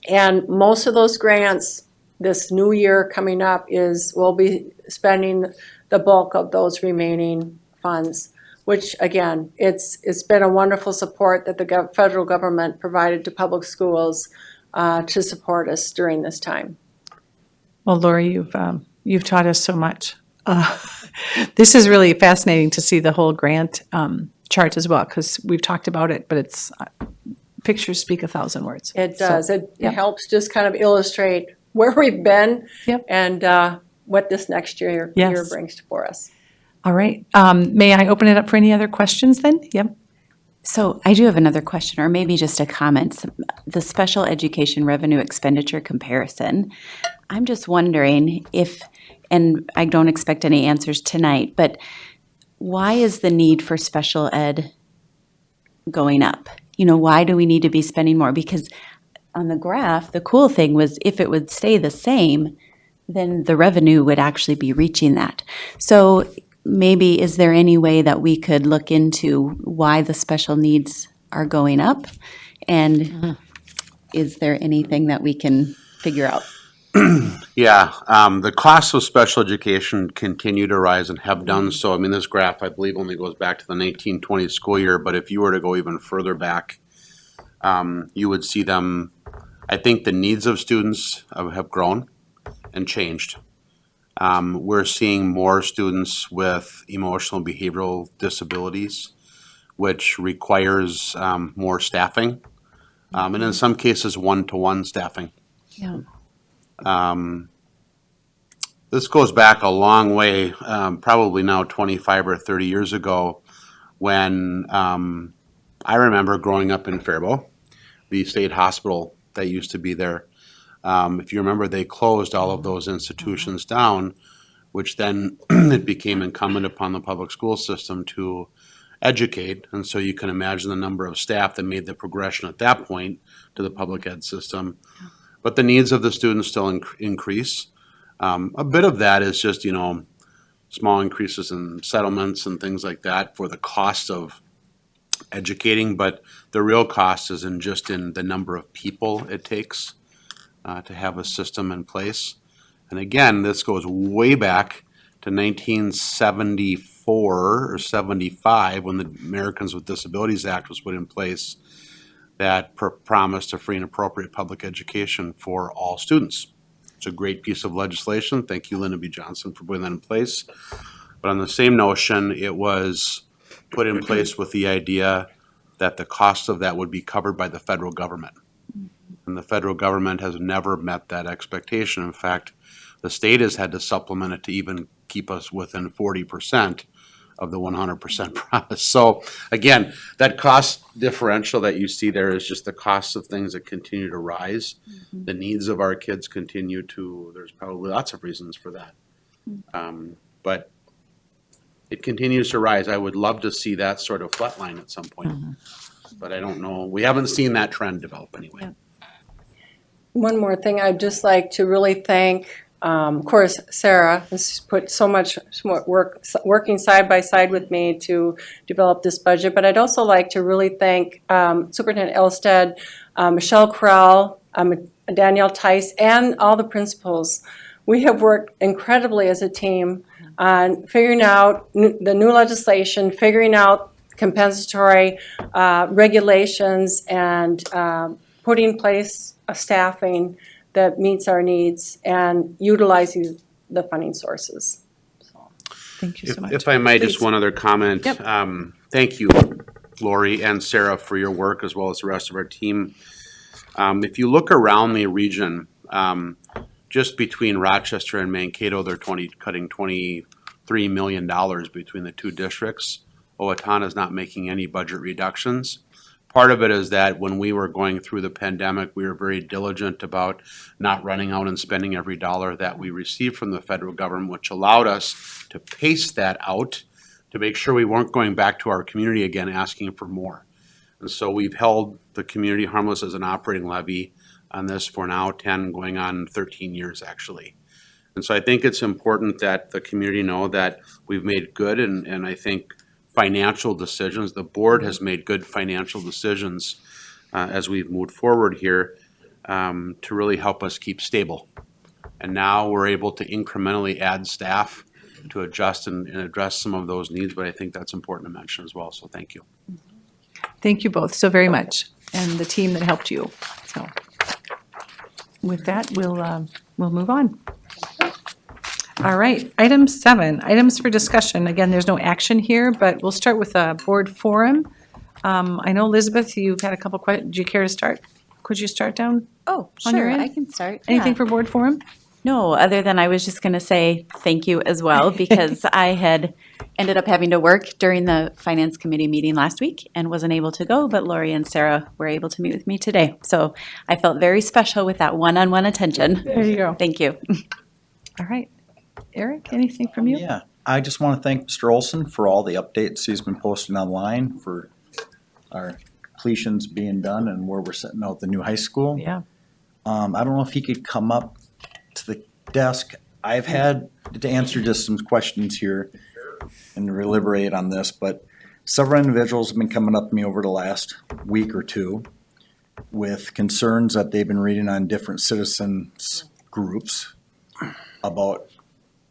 And most of those grants this new year coming up we'll be spending the bulk of those remaining funds, which again, it's been a wonderful support that the federal government provided to public schools to support us during this time. Well, Lori, you've taught us so much. This is really fascinating to see the whole grant chart as well, because we've talked about it, but it's pictures speak 1,000 words. It does. It yep. helps just kind of illustrate where we've been Yep. and what this next year brings for us. All right. May I open it up for any other questions then? Yep. So I do have another question, or maybe just a comment. The special education revenue expenditure comparison. I'm just wondering if, and I don't expect any answers tonight, but why is the need for special ed going up? Why do we need to be spending more? Because on the graph, the cool thing was if it would stay the same, then the revenue would actually be reaching that. So maybe is there any way that we could look into why the special needs are going up? And is there anything that we can figure out? Yeah, the costs of special education continue to rise and have done so. I mean, this graph, I believe, only goes back to the 1920 school year, but if you were to go even further back, you would see them. I think the needs of students have grown and changed. We're seeing more students with emotional and behavioral disabilities, which requires more staffing, and in some cases, one-to-one staffing. Yeah. This goes back a long way, probably now 25 or 30 years ago, when I remember growing up in Faribault, the state hospital that used to be there. If you remember, they closed all of those institutions down, which then it became incumbent upon the public school system to educate. And so you can imagine the number of staff that made the progression at that point to the public ed system. But the needs of the students still increase. A bit of that is just, small increases in settlements and things like that for the cost of educating. But the real cost is in the number of people it takes to have a system in place. And again, this goes way back to 1974 or 75 when the Americans with Disabilities Act was put in place that promised a free and appropriate public education for all students. It's a great piece of legislation. Thank you, Lyndon B. Johnson, for putting that in place. But on the same notion, it was put in place with the idea that the cost of that would be covered by the federal government. And the federal government has never met that expectation. In fact, the state has had to supplement it to even keep us within 40% of the 100% promise. So again, that cost differential that you see there is just the costs of things that continue to rise. Mm-hmm. The needs of our kids continue to, there's probably lots of reasons for that. But it continues to rise. I would love to see that sort of flatline at some point. But I don't know. We haven't seen that trend develop anyway. Yeah. One more thing, I'd just like to really thank, of course, Sarah has put so much work working side by side with me to develop this budget, but I'd also like to really thank Superintendent Elstead, Michelle Corral, Danielle Tice, and all the principals. We have worked incredibly as a team on figuring out the new legislation, figuring out compensatory regulations, and putting in place a staffing that meets our needs and utilizing the funding sources. Thank you so much. If I might, Please. just one other comment. Yep. Thank you, Lori and Sarah, for your work as well as the rest of our team. If you look around the region, just between Rochester and Mankato, they're cutting $23 million between the two districts. Owatonna is not making any budget reductions. Part of it is that when we were going through the pandemic, we were very diligent about not running out and spending every dollar that we received from the federal government, which allowed us to pace that out to make sure we weren't going back to our community again asking for more. And so we've held the community harmless as an operating levy on this for now 10, going on 13 years actually. And so I think it's important that the community know that we've made good and I think financial decisions. The board has made good financial decisions as we've moved forward here to really help us keep stable. And now we're able to incrementally add staff to adjust and address some of those needs, but I think that's important to mention as well, so thank you. Thank you both so very much, and the team that helped you. So with that, we'll move on. All right, item 7, items for discussion. Again, there's no action here, but we'll start with a board forum. I know, Elizabeth, you've had a couple questions. Do you care to start? Could you start down? Oh, On your sure, end? I can start. Anything yeah. for board forum? No, other than I was just going to say thank you as well, because I had ended up having to work during the Finance Committee meeting last week and wasn't able to go, but Lori and Sarah were able to meet with me today. So I felt very special with that one-on-one attention. There you go. Thank you. All right. Eric, anything from you? Yeah, I just want to thank Mr. Olson for all the updates he's been posting online for our completions being done and where we're sitting out the new high school. Yeah. I don't know if he could come up to the desk. I've had to answer just some questions here and deliberate on this, but several individuals have been coming up to me over the last week or two with concerns that they've been reading on different citizens groups about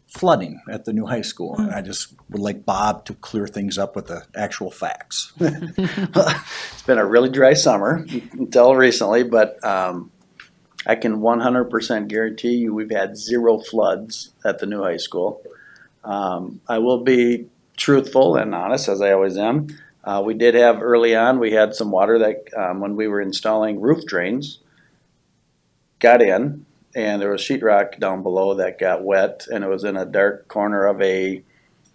flooding at the new high school. And I just would like Bob to clear things up with the actual facts. It's been a really dry summer until recently, but I can 100% guarantee you we've had 0 floods at the new high school. I will be truthful and honest, as I always am. We did have early on, we had some water that when we were installing roof drains, got in, and there was sheetrock down below that got wet, and it was in a dark corner of a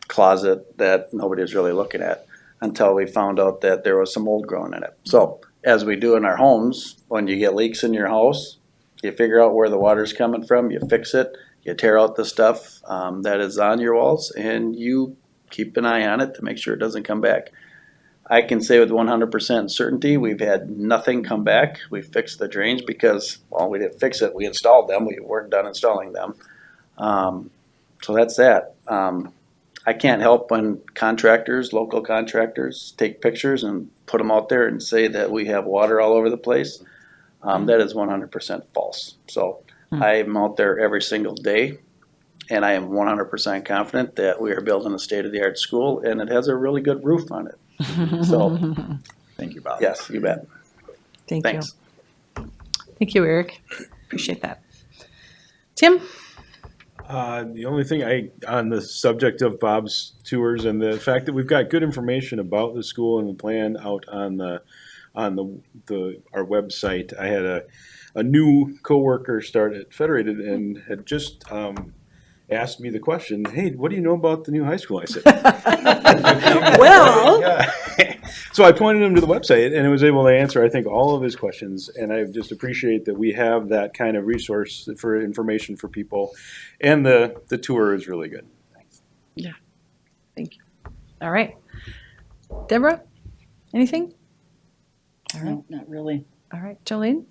closet that nobody was really looking at until we found out that there was some mold growing in it. So, as we do in our homes, when you get leaks in your house, you figure out where the water's coming from, you fix it, you tear out the stuff that is on your walls, and you keep an eye on it to make sure it doesn't come back. I can say with 100% certainty, we've had nothing come back. We fixed the drains because, well, we didn't fix it. We installed them. We weren't done installing them. So that's that. I can't help when contractors, local contractors, take pictures and put them out there and say that we have water all over the place. That is 100% false. So I am out there every single day, and I am 100% confident that we are building a state-of-the-art school, and it has a really good roof on it. So, Thank you, Bob. yes, you bet. Thank Thanks. you. Thank you, Eric. Appreciate that. Tim? The only thing on the subject of Bob's tours and the fact that we've got good information about the school and the plan out on our website. I had a new coworker start at Federated and had just asked me the question, "Hey, what do you know about the new high school?" I said, Well. yeah. So I pointed him to the website, and it was able to answer, I think, all of his questions. And I just appreciate that we have that kind of resource for information for people. And the tour is really good. Thanks. Yeah. Thank you. All right. Deborah, anything? All right. No, not really. All right. Jolene?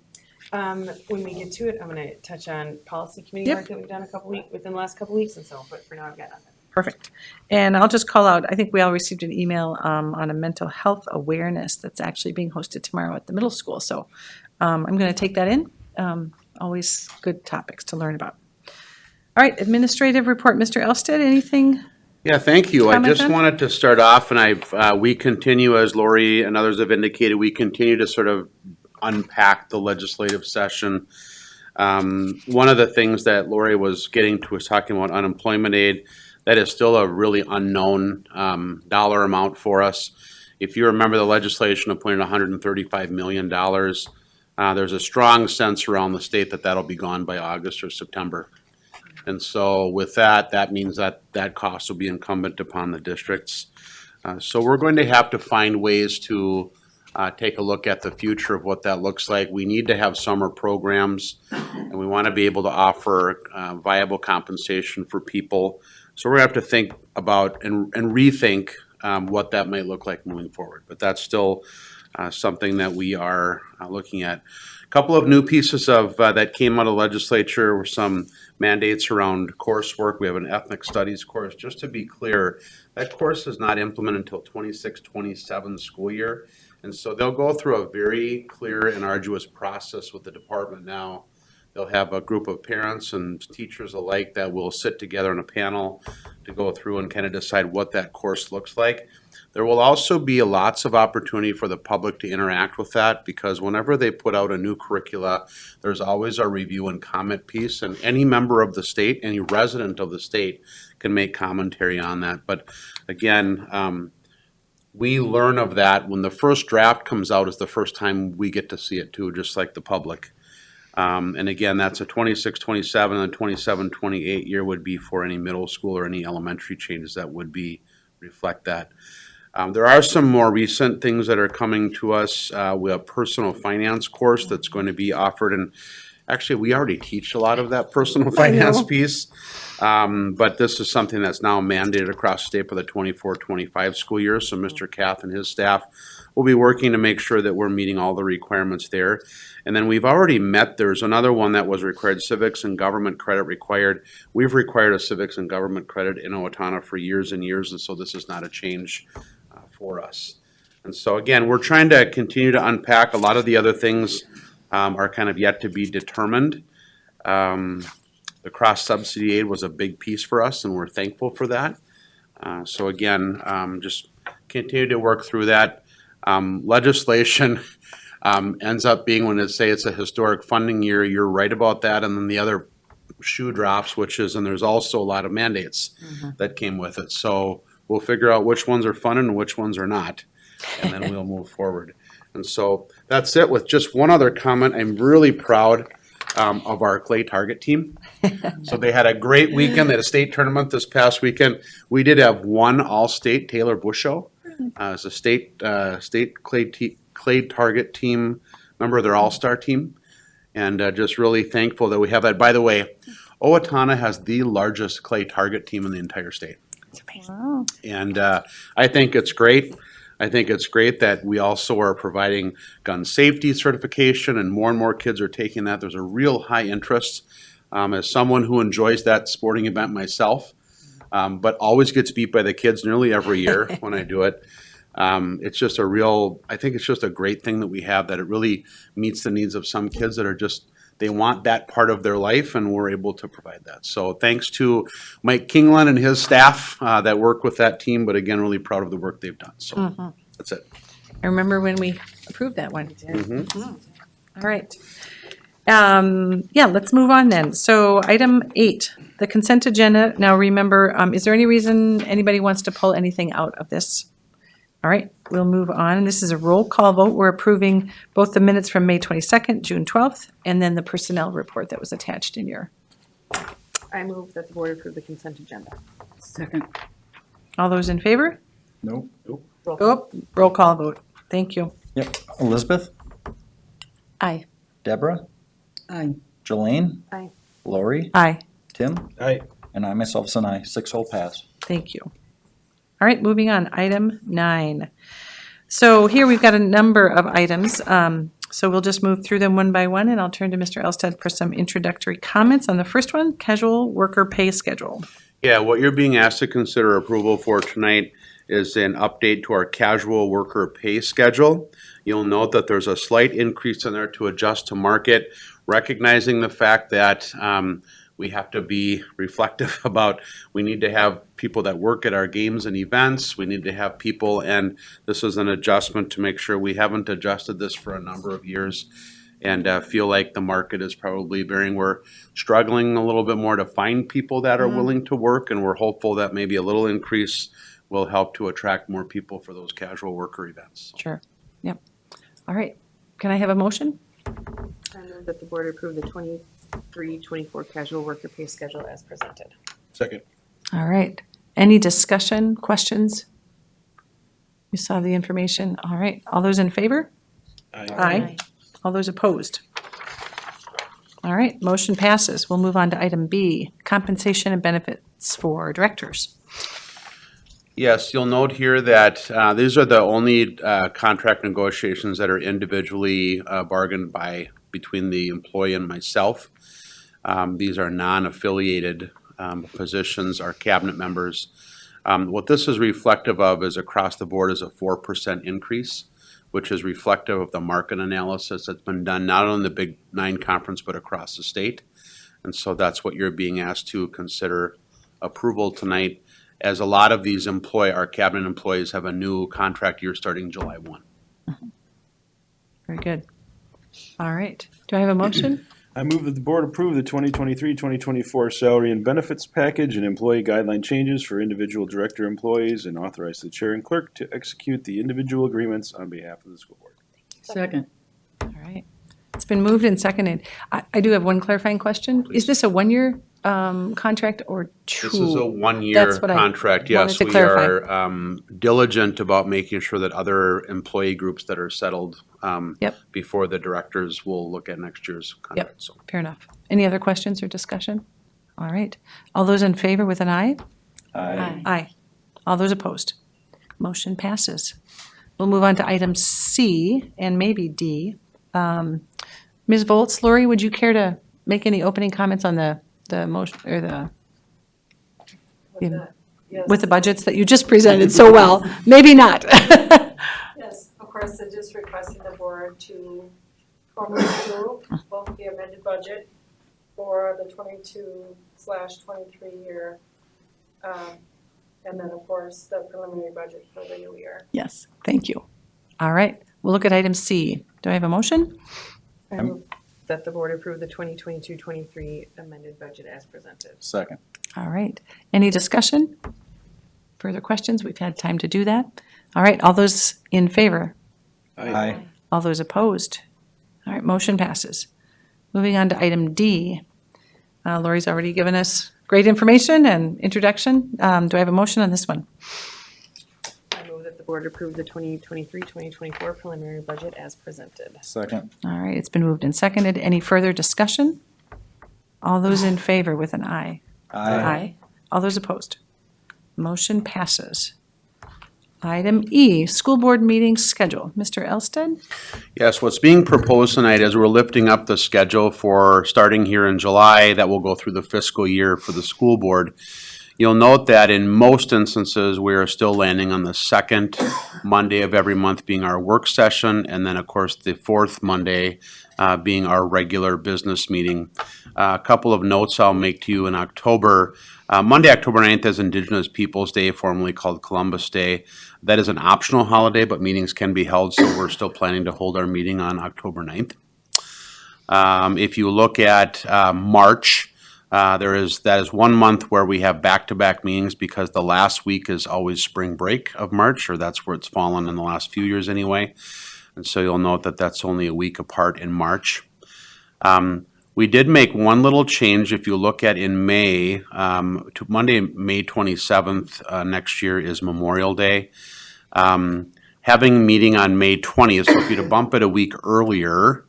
When we get to it, I'm gonna touch on policy committee Yep. work that we've done within the last couple weeks and so, but for now I've got nothing. Perfect. And I'll just call out, I think we all received an email on a mental health awareness that's actually being hosted tomorrow at the middle school. So I'm going to take that in. Always good topics to learn about. All right, administrative report. Mr. Elsted, anything? Yeah, thank you. I Comment just on? wanted to start off, and we continue, as Lori and others have indicated, we continue to sort of unpack the legislative session. One of the things that Lori was getting to was talking about unemployment aid. That is still a really unknown dollar amount for us. If you remember, the legislation appointed $135 million there's a strong sense around the state that that'll be gone by August or September. And so with that, that means that that cost will be incumbent upon the districts. So we're going to have to find ways to take a look at the future of what that looks like. We need to have summer programs, and we want to be able to offer viable compensation for people. So we're going to have to think about and rethink what that might look like moving forward. But that's still something that we are looking at. A couple of new pieces of that came out of legislature were some mandates around coursework. We have an ethnic studies course. Just to be clear, that course is not implemented until 26-27 school year. And so they'll go through a very clear and arduous process with the department now. They'll have a group of parents and teachers alike that will sit together in a panel to go through and kind of decide what that course looks like. There will also be lots of opportunity for the public to interact with that, because whenever they put out a new curricula, there's always a review and comment piece, and any member of the state, any resident of the state can make commentary on that. But again, we learn of that when the first draft comes out is the first time we get to see it too, just like the public. And again, that's a 26-27 and 27-28 year would be for any middle school or any elementary changes that would be reflect that. There are some more recent things that are coming to us. We have a personal finance course that's going to be offered, and actually we already teach a lot of that personal finance piece. But this is something that's now mandated across the state for the 24-25 school year. So Mr. Kath and his staff will be working to make sure that we're meeting all the requirements there. And then we've already met, there's another one that was required, civics and government credit required. We've required a civics and government credit in Owatonna for years and years, and so this is not a change for us. And so again, we're trying to continue to unpack. A lot of the other things are kind of yet to be determined. The cross-subsidy aid was a big piece for us, and we're thankful for that. So again, just continue to work through that. Legislation ends up being, when it say it's a historic funding year, you're right about that. And then the other shoe drops, which is, and there's also a lot of mandates that came with it. So we'll figure out which ones are funded and which ones are not, and then we'll move forward. And so that's it. With just one other comment, I'm really proud of our clay target team. So they had a great weekend. They had a state tournament this past weekend. We did have one all-state Taylor Bush show as a state clay target team member of their all-star team, and just really thankful that we have that. By the way, Owatonna has the largest clay target team in the entire state. Wow. And I think it's great. I think it's great that we also are providing gun safety certification, and more kids are taking that. There's a real high interest. As someone who enjoys that sporting event myself, but always gets beat by the kids nearly every year when I do it. It's just I think it's just a great thing that we have, that it really meets the needs of some kids that are just, they want that part of their life, and we're able to provide that. So thanks to Mike Kingland and his staff that work with that team, but again, really proud of the work they've done. So that's it. I remember when we approved that one. All right. Let's move on then. So item 8, the consent agenda. Now remember, is there any reason anybody wants to pull anything out of this? All right, we'll move on. This is a roll call vote. We're approving both the minutes from May 22nd, June 12th, and then the personnel report that was attached in your. I move that the board approve the consent agenda. Second. All those in favor? Nope. Roll call. Roll call vote. Thank you. Yep. Elizabeth? Aye. Deborah? Aye. Jolene? Aye. Lori? Aye. Tim? Aye. And I myself is an aye. 6-0 pass. Thank you. All right, moving on, item 9. So here we've got a number of items, so we'll just move through them one by one, and I'll turn to Mr. Elstad for some introductory comments on the first one, casual worker pay schedule. Yeah, what you're being asked to consider approval for tonight is an update to our casual worker pay schedule. You'll note that there's a slight increase in there to adjust to market, recognizing the fact that we have to be reflective about, we need to have people that work at our games and events. We need to have people, and this is an adjustment to make sure we haven't adjusted this for a number of years, and feel like the market is probably varying. We're struggling a little bit more to find people that are willing to work, and we're hopeful that maybe a little increase will help to attract more people for those casual worker events. Sure. Yep. All right. Can I have a motion? that the board approve the 23-24 casual worker pay schedule as presented. Second. All right. Any discussion, questions? You saw the information. All right. All those in favor? Aye. All those opposed? All right, motion passes. We'll move on to item B, compensation and benefits for directors. Yes, you'll note here that these are the only contract negotiations that are individually bargained by between the employee and myself. These are non-affiliated positions, our cabinet members. What this is reflective of is across the board is a 4% increase, which is reflective of the market analysis that's been done not only in the Big Nine Conference, but across the state. And so that's what you're being asked to consider approval tonight, as a lot of these our cabinet employees have a new contract year starting July 1. Very good. All right, do I have a motion? I move that the board approve the 2023-2024 salary and benefits package and employee guideline changes for individual director employees and authorize the chair and clerk to execute the individual agreements on behalf of the school board. Second. All right, it's been moved and seconded. I do have one clarifying question. Is this a one-year contract or two? This is a one-year That's what I contract, wanted yes. to We clarify. are diligent about making sure that other employee groups that are settled Yep. before the directors will look at next year's contract. So. Fair enough. Any other questions or discussion? All right, all those in favor with an aye? Aye. Aye. All those opposed? Motion passes. We'll move on to item C and maybe D. Ms. Volz, Lori, would you care to make any opening comments on the motion or the with the budgets that you just presented so well? Maybe not. Yes, of course, they're just requesting the board to formally approve both the amended budget for the 22/23 year, and then, of course, the preliminary budget for the new year. Yes, thank you. All right, we'll look at item C. Do I have a motion? I move that the board approve the 2022-23 amended budget as presented. Second. All right, any discussion? Further questions? We've had time to do that. All right, all those in favor? Aye. All those opposed? All right, motion passes. Moving on to item D. Lori's already given us great information and introduction. Do I have a motion on this one? I move that the board approve the 2023-2024 preliminary budget as presented. Second. All right, it's been moved and seconded. Any further discussion? All those in favor with an aye? Aye. All those opposed? Motion passes. Item E, school board meeting schedule. Mr. Elsted? Yes, what's being proposed tonight is we're lifting up the schedule for starting here in July that will go through the fiscal year for the school board. You'll note that in most instances, we are still landing on the second Monday of every month being our work session, and then, of course, the fourth Monday being our regular business meeting. A couple of notes I'll make to you in October. Monday, October 9th is Indigenous Peoples' Day, formerly called Columbus Day. That is an optional holiday, but meetings can be held, so we're still planning to hold our meeting on October 9th. If you look at March, that is 1 month where we have back-to-back meetings because the last week is always spring break of March, or that's where it's fallen in the last few years anyway. And so you'll note that that's only a week apart in March. We did make one little change. If you look at in May, to Monday, May 27th next year is Memorial Day. Having meeting on May 20th, so if you to bump it a week earlier,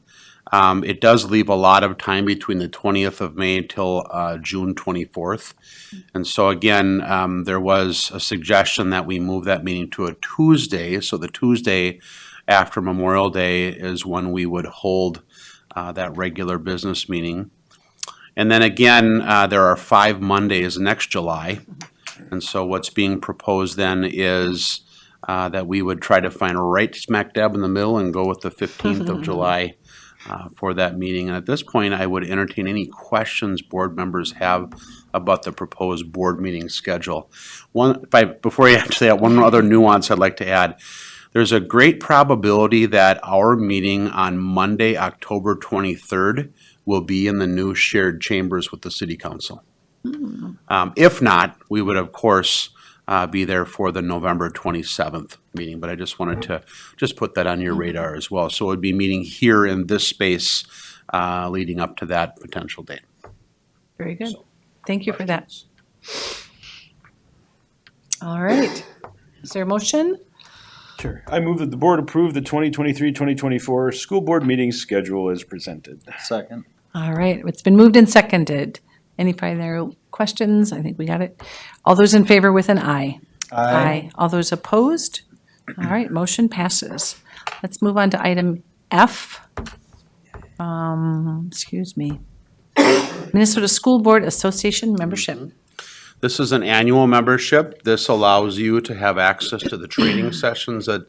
it does leave a lot of time between the 20th of May till June 24th. And so again, there was a suggestion that we move that meeting to a Tuesday. So the Tuesday after Memorial Day is when we would hold that regular business meeting. And then again, there are 5 Mondays next July. And so what's being proposed then is that we would try to find right smack dab in the middle and go with the 15th of July for that meeting. And at this point, I would entertain any questions board members have about the proposed board meeting schedule. Before I answer that, one other nuance I'd like to add. There's a great probability that our meeting on Monday, October 23rd, will be in the new shared chambers with the City Council. If not, we would, of course, be there for the November 27th meeting, but I just wanted to just put that on your radar as well. So it would be meeting here in this space leading up to that potential date. Very good. Thank you for that. All right. Is there a motion? Sure. I move that the board approve the 2023-2024 school board meeting schedule as presented. Second. All right. It's been moved and seconded. Any further questions? I think we got it. All those in favor with an aye. All those opposed? All right, motion passes. Let's move on to item F. Excuse me. Minnesota School Board Association membership. This is an annual membership. This allows you to have access to the training sessions that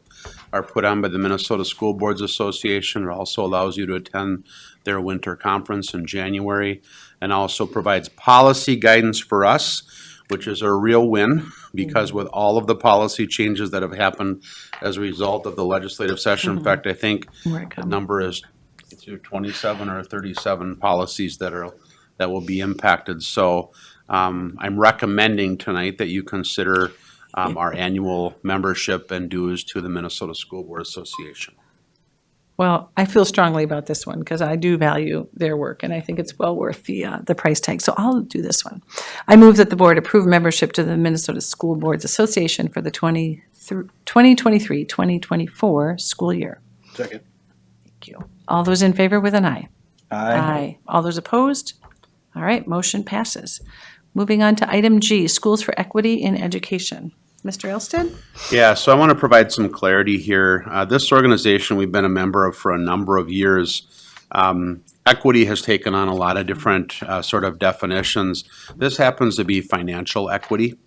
are put on by the Minnesota School Boards Association. It also allows you to attend their winter conference in January, and also provides policy guidance for us, which is a real win, because with all of the policy changes that have happened as a result of the legislative session, in fact, I think Where it the comes. number is it's either 27 or 37 policies that will be impacted. So I'm recommending tonight that you consider our annual membership and dues to the Minnesota School Board Association. Well, I feel strongly about this one because I do value their work and I think it's well worth the price tag. So I'll do this one. I move that the board approve membership to the Minnesota School Boards Association for the 2023-2024 school year. Second. Thank you. All those in favor with an aye. Aye. All those opposed? All right, motion passes. Moving on to item G, Schools for Equity in Education. Mr. Elsted? Yeah, so I want to provide some clarity here. This organization we've been a member of for a number of years. Equity has taken on a lot of different sort of definitions. This happens to be financial equity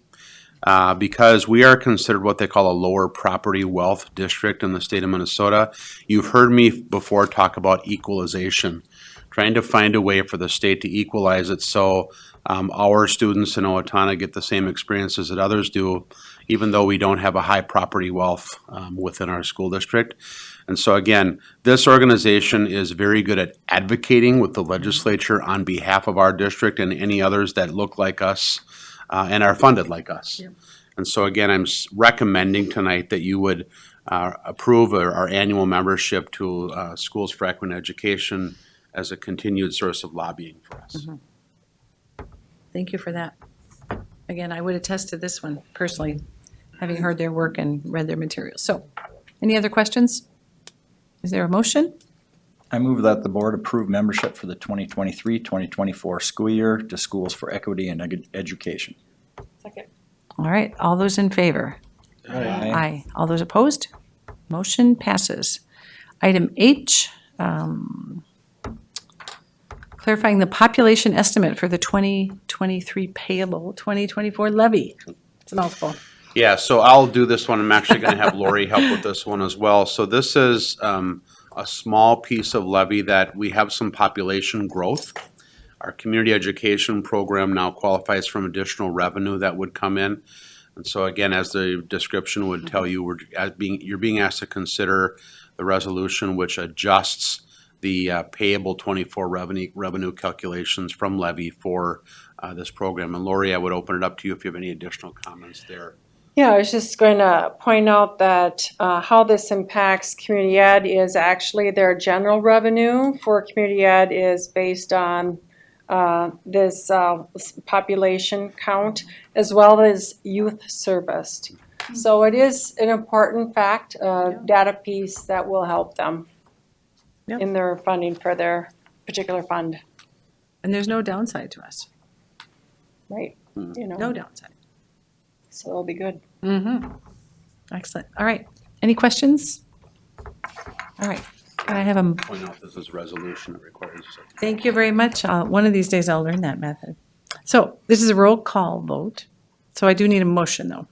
because we are considered what they call a lower property wealth district in the state of Minnesota. You've heard me before talk about equalization, trying to find a way for the state to equalize it so our students in Owatonna get the same experiences that others do, even though we don't have a high property wealth within our school district. And so again, this organization is very good at advocating with the legislature on behalf of our district and any others that look like us and are funded like us. Yep. And so again, I'm recommending tonight that you would approve our annual membership to Schools for Equity in Education as a continued source of lobbying for us. Mm-hmm. Thank you for that. Again, I would attest to this one personally, having heard their work and read their materials. So, any other questions? Is there a motion? I move that the board approve membership for the 2023-2024 school year to Schools for Equity in Education. Second. All right, all those in favor? Aye. All those opposed? Motion passes. Item H, clarifying the population estimate for the 2023 payable 2024 levy. It's a mouthful. Yeah, so I'll do this one. I'm actually going to have Lori help with this one as well. So this is a small piece of levy that we have some population growth. Our community education program now qualifies from additional revenue that would come in. And so again, as the description would tell you, you're being asked to consider the resolution which adjusts the payable 24 revenue calculations from levy for this program. And Lori, I would open it up to you if you have any additional comments there. Yeah, I was just going to point out that how this impacts community ed is actually their general revenue for community ed is based on this population count as well as youth serviced. So it is an important fact, data piece that will help them in their funding for their particular fund. And there's no downside to us. Right. You know, No downside. so it'll be good. Mm-hmm. Excellent. All right. Any questions? All right. Can I have a, Point out this is a resolution that requires. thank you very much. One of these days I'll learn that method. So this is a roll call vote. So I do need a motion though.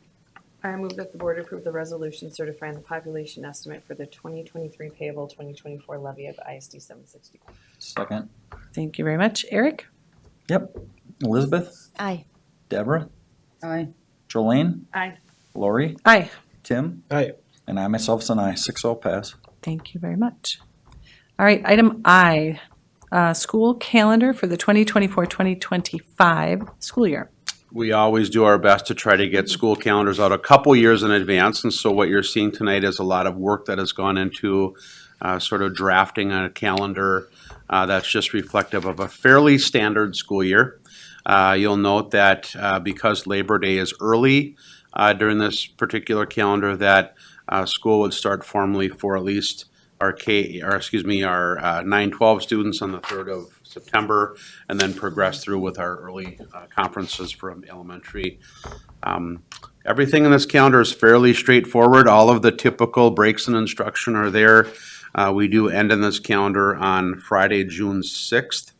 I move that the board approve the resolution certifying the population estimate for the 2023 payable 2024 levy of ISD 761. Second. Thank you very much. Eric? Yep. Elizabeth? Aye. Deborah? Aye. Jolene? Aye. Lori? Aye. Tim? Aye. And I myself, an aye. 6-0 pass. Thank you very much. All right, item I, school calendar for the 2024-2025 school year. We always do our best to try to get school calendars out a couple years in advance. And so what you're seeing tonight is a lot of work that has gone into sort of drafting a calendar That's just reflective of a fairly standard school year. You'll note that because Labor Day is early during this particular calendar, that school would start formally for at least our our 9-12 students on the 3rd of September, and then progress through with our early conferences from elementary. Everything in this calendar is fairly straightforward. All of the typical breaks in instruction are there. We do end in this calendar on Friday, June 6th.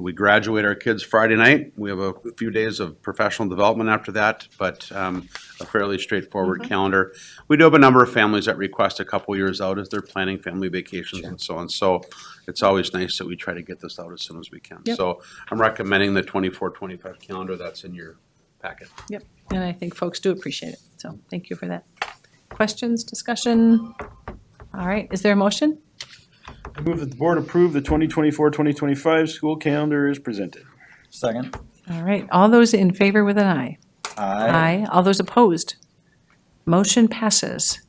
We graduate our kids Friday night. We have a few days of professional development after that, but a fairly straightforward calendar. We do have a number of families that request a couple years out as they're planning family vacations and so on. So it's always nice that we try to get this out as soon as we can. Yep. So I'm recommending the 24-25 calendar that's in your packet. Yep, and I think folks do appreciate it, so thank you for that. Questions, discussion? All right, is there a motion? I move that the board approve the 2024-2025 school calendar as presented. Second. All right, all those in favor with an aye? Aye. All those opposed? Motion passes.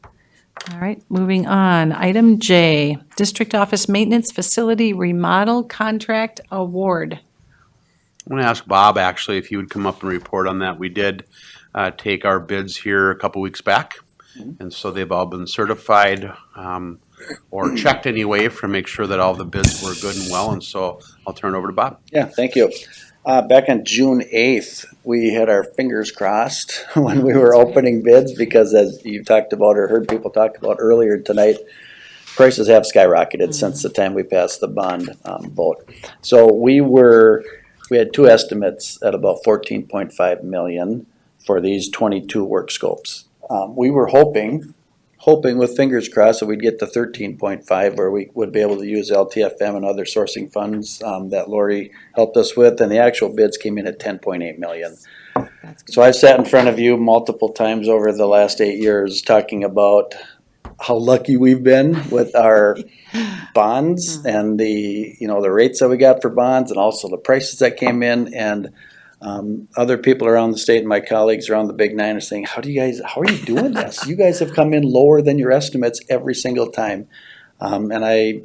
All right, moving on. Item J, District Office Maintenance Facility Remodel Contract Award. I'm going to ask Bob, actually, if he would come up and report on that. We did take our bids here a couple weeks back, and so they've all been certified or checked anyway to make sure that all the bids were good and well, and so I'll turn it over to Bob. Yeah, thank you. Back on June 8th, we had our fingers crossed when we were opening bids because as you talked about or heard people talk about earlier tonight, prices have skyrocketed since the time we passed the bond vote. So we had two estimates at about 14.5 million for these 22 work scopes. We were hoping with fingers crossed that we'd get to 13.5 where we would be able to use LTFM and other sourcing funds that Lori helped us with, and the actual bids came in at 10.8 million. So I've sat in front of you multiple times over the last 8 years talking about how lucky we've been with our bonds and the rates that we got for bonds and also the prices that came in, and other people around the state and my colleagues around the Big Nine are saying, how are you doing this? You guys have come in lower than your estimates every single time. And I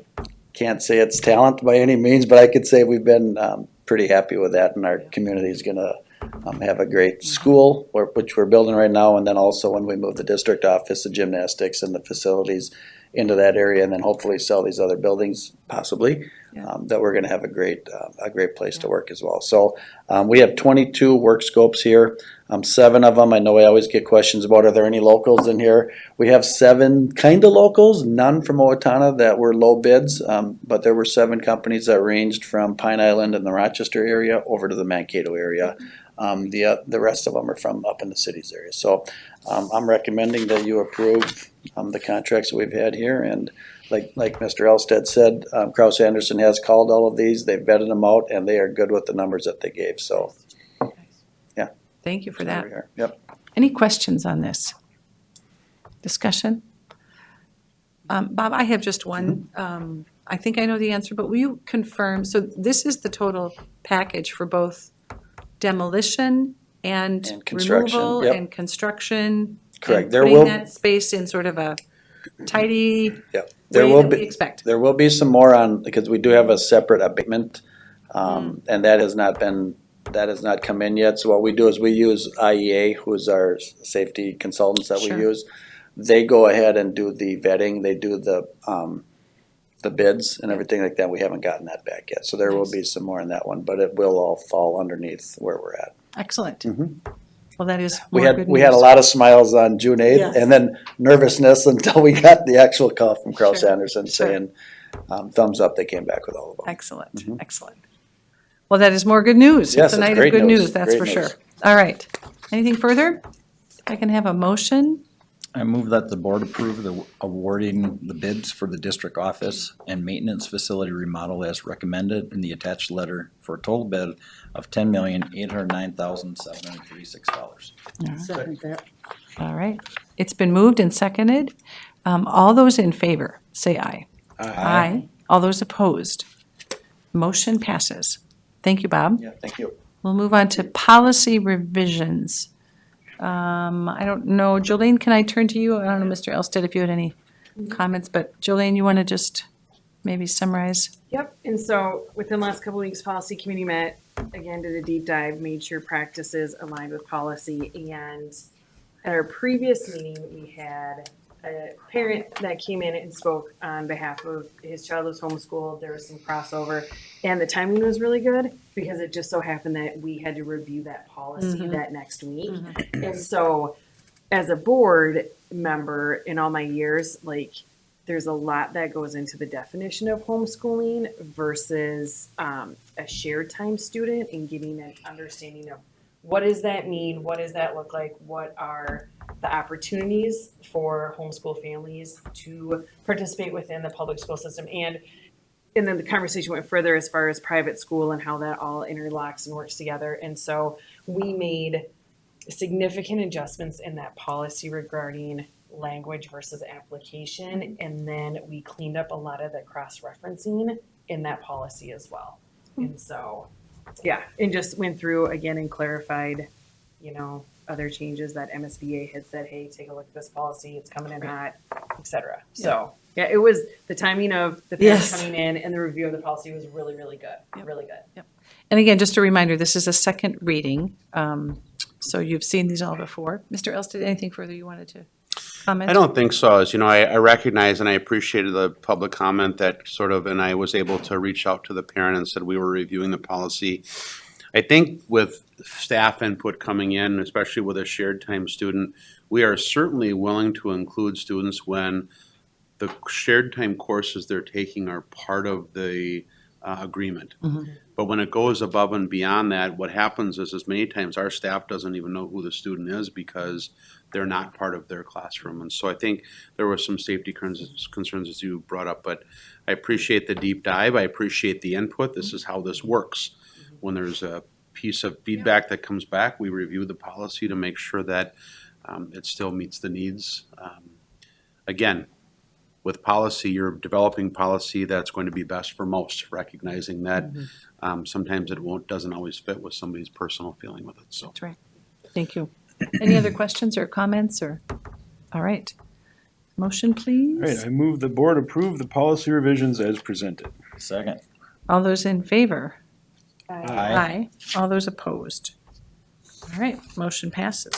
can't say it's talent by any means, but I could say we've been pretty happy with that, and our community is going to have a great school, which we're building right now, and then also when we move the district office, the gymnastics and the facilities into that area, and then hopefully sell these other buildings possibly, that we're going to have a great place to work as well. So we have 22 work scopes here. 7 of them, I know I always get questions about, are there any locals in here? We have 7 kind of locals, none from Owatonna that were low bids, but there were 7 companies that ranged from Pine Island and the Rochester area over to the Mankato area. The rest of them are from up in the cities area. So I'm recommending that you approve the contracts that we've had here, and like Mr. Elstead said, Kraus Anderson has called all of these, they've vetted them out, and they are good with the numbers that they gave, so. Thank you for there that. we are. Yep. Any questions on this? Discussion? Bob, I have just one. I think I know the answer, but will you confirm, so this is the total package for both demolition and And construction, removal yep. and construction? Correct. And There putting will- that space in sort of a tidy Yep. There way will that we be, expect? there will be some more on, because we do have a separate abatement, and that has not come in yet. So what we do is we use IEA, who's our safety consultants that we Sure. use. They go ahead and do the vetting, they do the bids and everything like that. We haven't gotten that back yet. So there will Nice. be some more in that one, but it will all fall underneath where we're at. Excellent. Mhm. Well, that is We more had, good we had a news. lot of smiles on June 8th, Yes. and then nervousness until we got the actual call from Kraus Sure. Anderson Sure. saying, thumbs up, they came back with all of them. Excellent, excellent. Well, that is more good news. Yes, It's a it's night of great good news, news, that's great for sure. news. All right. Anything further? I can have a motion. I move that the board approve the awarding the bids for the district office and maintenance facility remodel as recommended in the attached letter for a total bid of $10,809,736. All right. It's been moved and seconded. All those in favor, say aye. Aye. All those opposed? Motion passes. Thank you, Bob. Yeah, thank you. We'll move on to policy revisions. I don't know, Jolene, can I turn to you? I don't know, Mr. Elstead, if you had any comments, but Jolene, you want to just maybe summarize? Yep, and so within the last couple of weeks, policy committee met, again, did a deep dive, made sure practices aligned with policy. And at our previous meeting, we had a parent that came in and spoke on behalf of his child was homeschooled. There was some crossover, and the timing was really good because it just so happened that we had to review that policy that next week. And so as a board member in all my years, like, there's a lot that goes into the definition of homeschooling versus a shared time student, and getting an understanding of what does that mean? What does that look like? What are the opportunities for homeschool families to participate within the public school system? And then the conversation went further as far as private school and how that all interlocks and works together. And so we made significant adjustments in that policy regarding language versus application. And then we cleaned up a lot of the cross-referencing in that policy as well. And so, yeah, and just went through again and clarified, other changes that MSBA had said, hey, take a look at this policy, it's coming in hot, et cetera. So, yeah, it was the timing of the parents Yes. coming in and the review of the policy was really, really good, really good. And again, just a reminder, this is a second reading, so you've seen these all before. Mr. Elsted, anything further you wanted to comment? I don't think so. As you know, I recognize and I appreciated the public comment that and I was able to reach out to the parent and said we were reviewing the policy. I think with staff input coming in, especially with a shared time student, we are certainly willing to include students when the shared time courses they're taking are part of the agreement. But when it goes above and beyond that, what happens is many times our staff doesn't even know who the student is because they're not part of their classroom. And so I think there were some safety concerns as you brought up, but I appreciate the deep dive. I appreciate the input. This is how this works. When there's a piece of feedback that comes back, we review the policy to make sure that it still meets the needs. Again, with policy, you're developing policy that's going to be best for most, recognizing that sometimes it doesn't always fit with somebody's personal feeling with it. So That's right. Thank you. Any other questions or comments or, all right. Motion, please. All right, I move the board approve the policy revisions as presented. Second. All those in favor? Aye. All those opposed? All right, motion passes.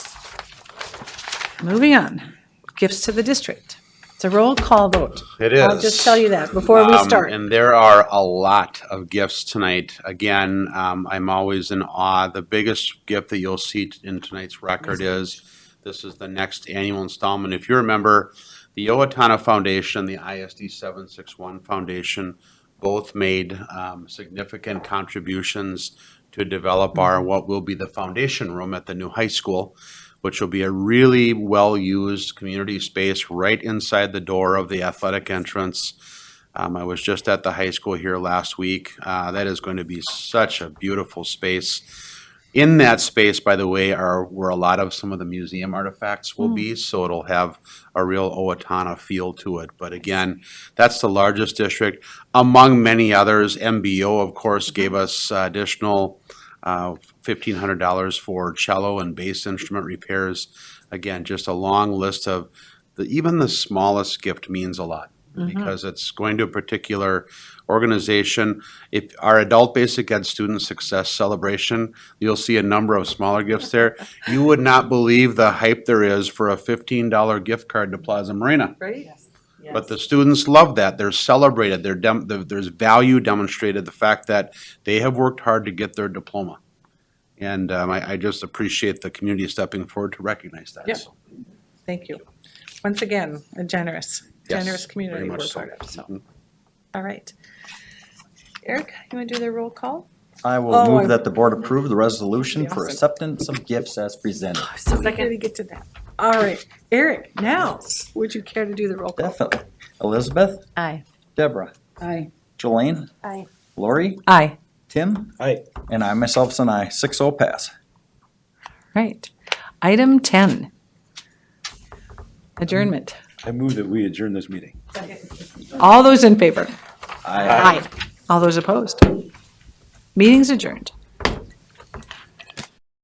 Moving on, gifts to the district. It's a roll call vote. it is. I'll just tell you that before we start. And there are a lot of gifts tonight. Again, I'm always in awe. The biggest gift that you'll see in tonight's record is this is the next annual installment. If you remember, the Owatonna Foundation, the ISD 761 Foundation, both made significant contributions to develop what will be the foundation room at the new high school, which will be a really well-used community space right inside the door of the athletic entrance. I was just at the high school here last week. That is going to be such a beautiful space. In that space, by the way, where a lot of some of the museum artifacts will be, so it'll have a real Owatonna feel to it. But again, that's the largest district. Among many others, MBO, of course, gave us additional $1,500 for cello and bass instrument repairs. Again, just a long list of even the smallest gift means a lot because it's going to a particular organization. If our adult basic ed student success celebration, you'll see a number of smaller gifts there. You would not believe the hype there is for a $15 gift card to Plaza Marina. Right? Yes. But the students love that. They're celebrated. There's value demonstrated, the fact that they have worked hard to get their diploma. And I just appreciate the community stepping forward to recognize that. Yep. Thank you. Once again, a generous community very we're much so. part of, so. All right. Eric, you want to do the roll call? I will move that the board approve the resolution for Awesome. acceptance of gifts as presented. So eager to get to that. All right, Eric, now, would you care to do the roll call? Definitely. Elizabeth, Aye. Deborah, Aye. Jolene, Aye. Lori, Aye. Tim, Aye. and I myself, is an aye. 6-0 pass. Right. Item 10. Adjournment. I move that we adjourn this meeting. All those in favor? Aye. All those opposed? Meeting's adjourned.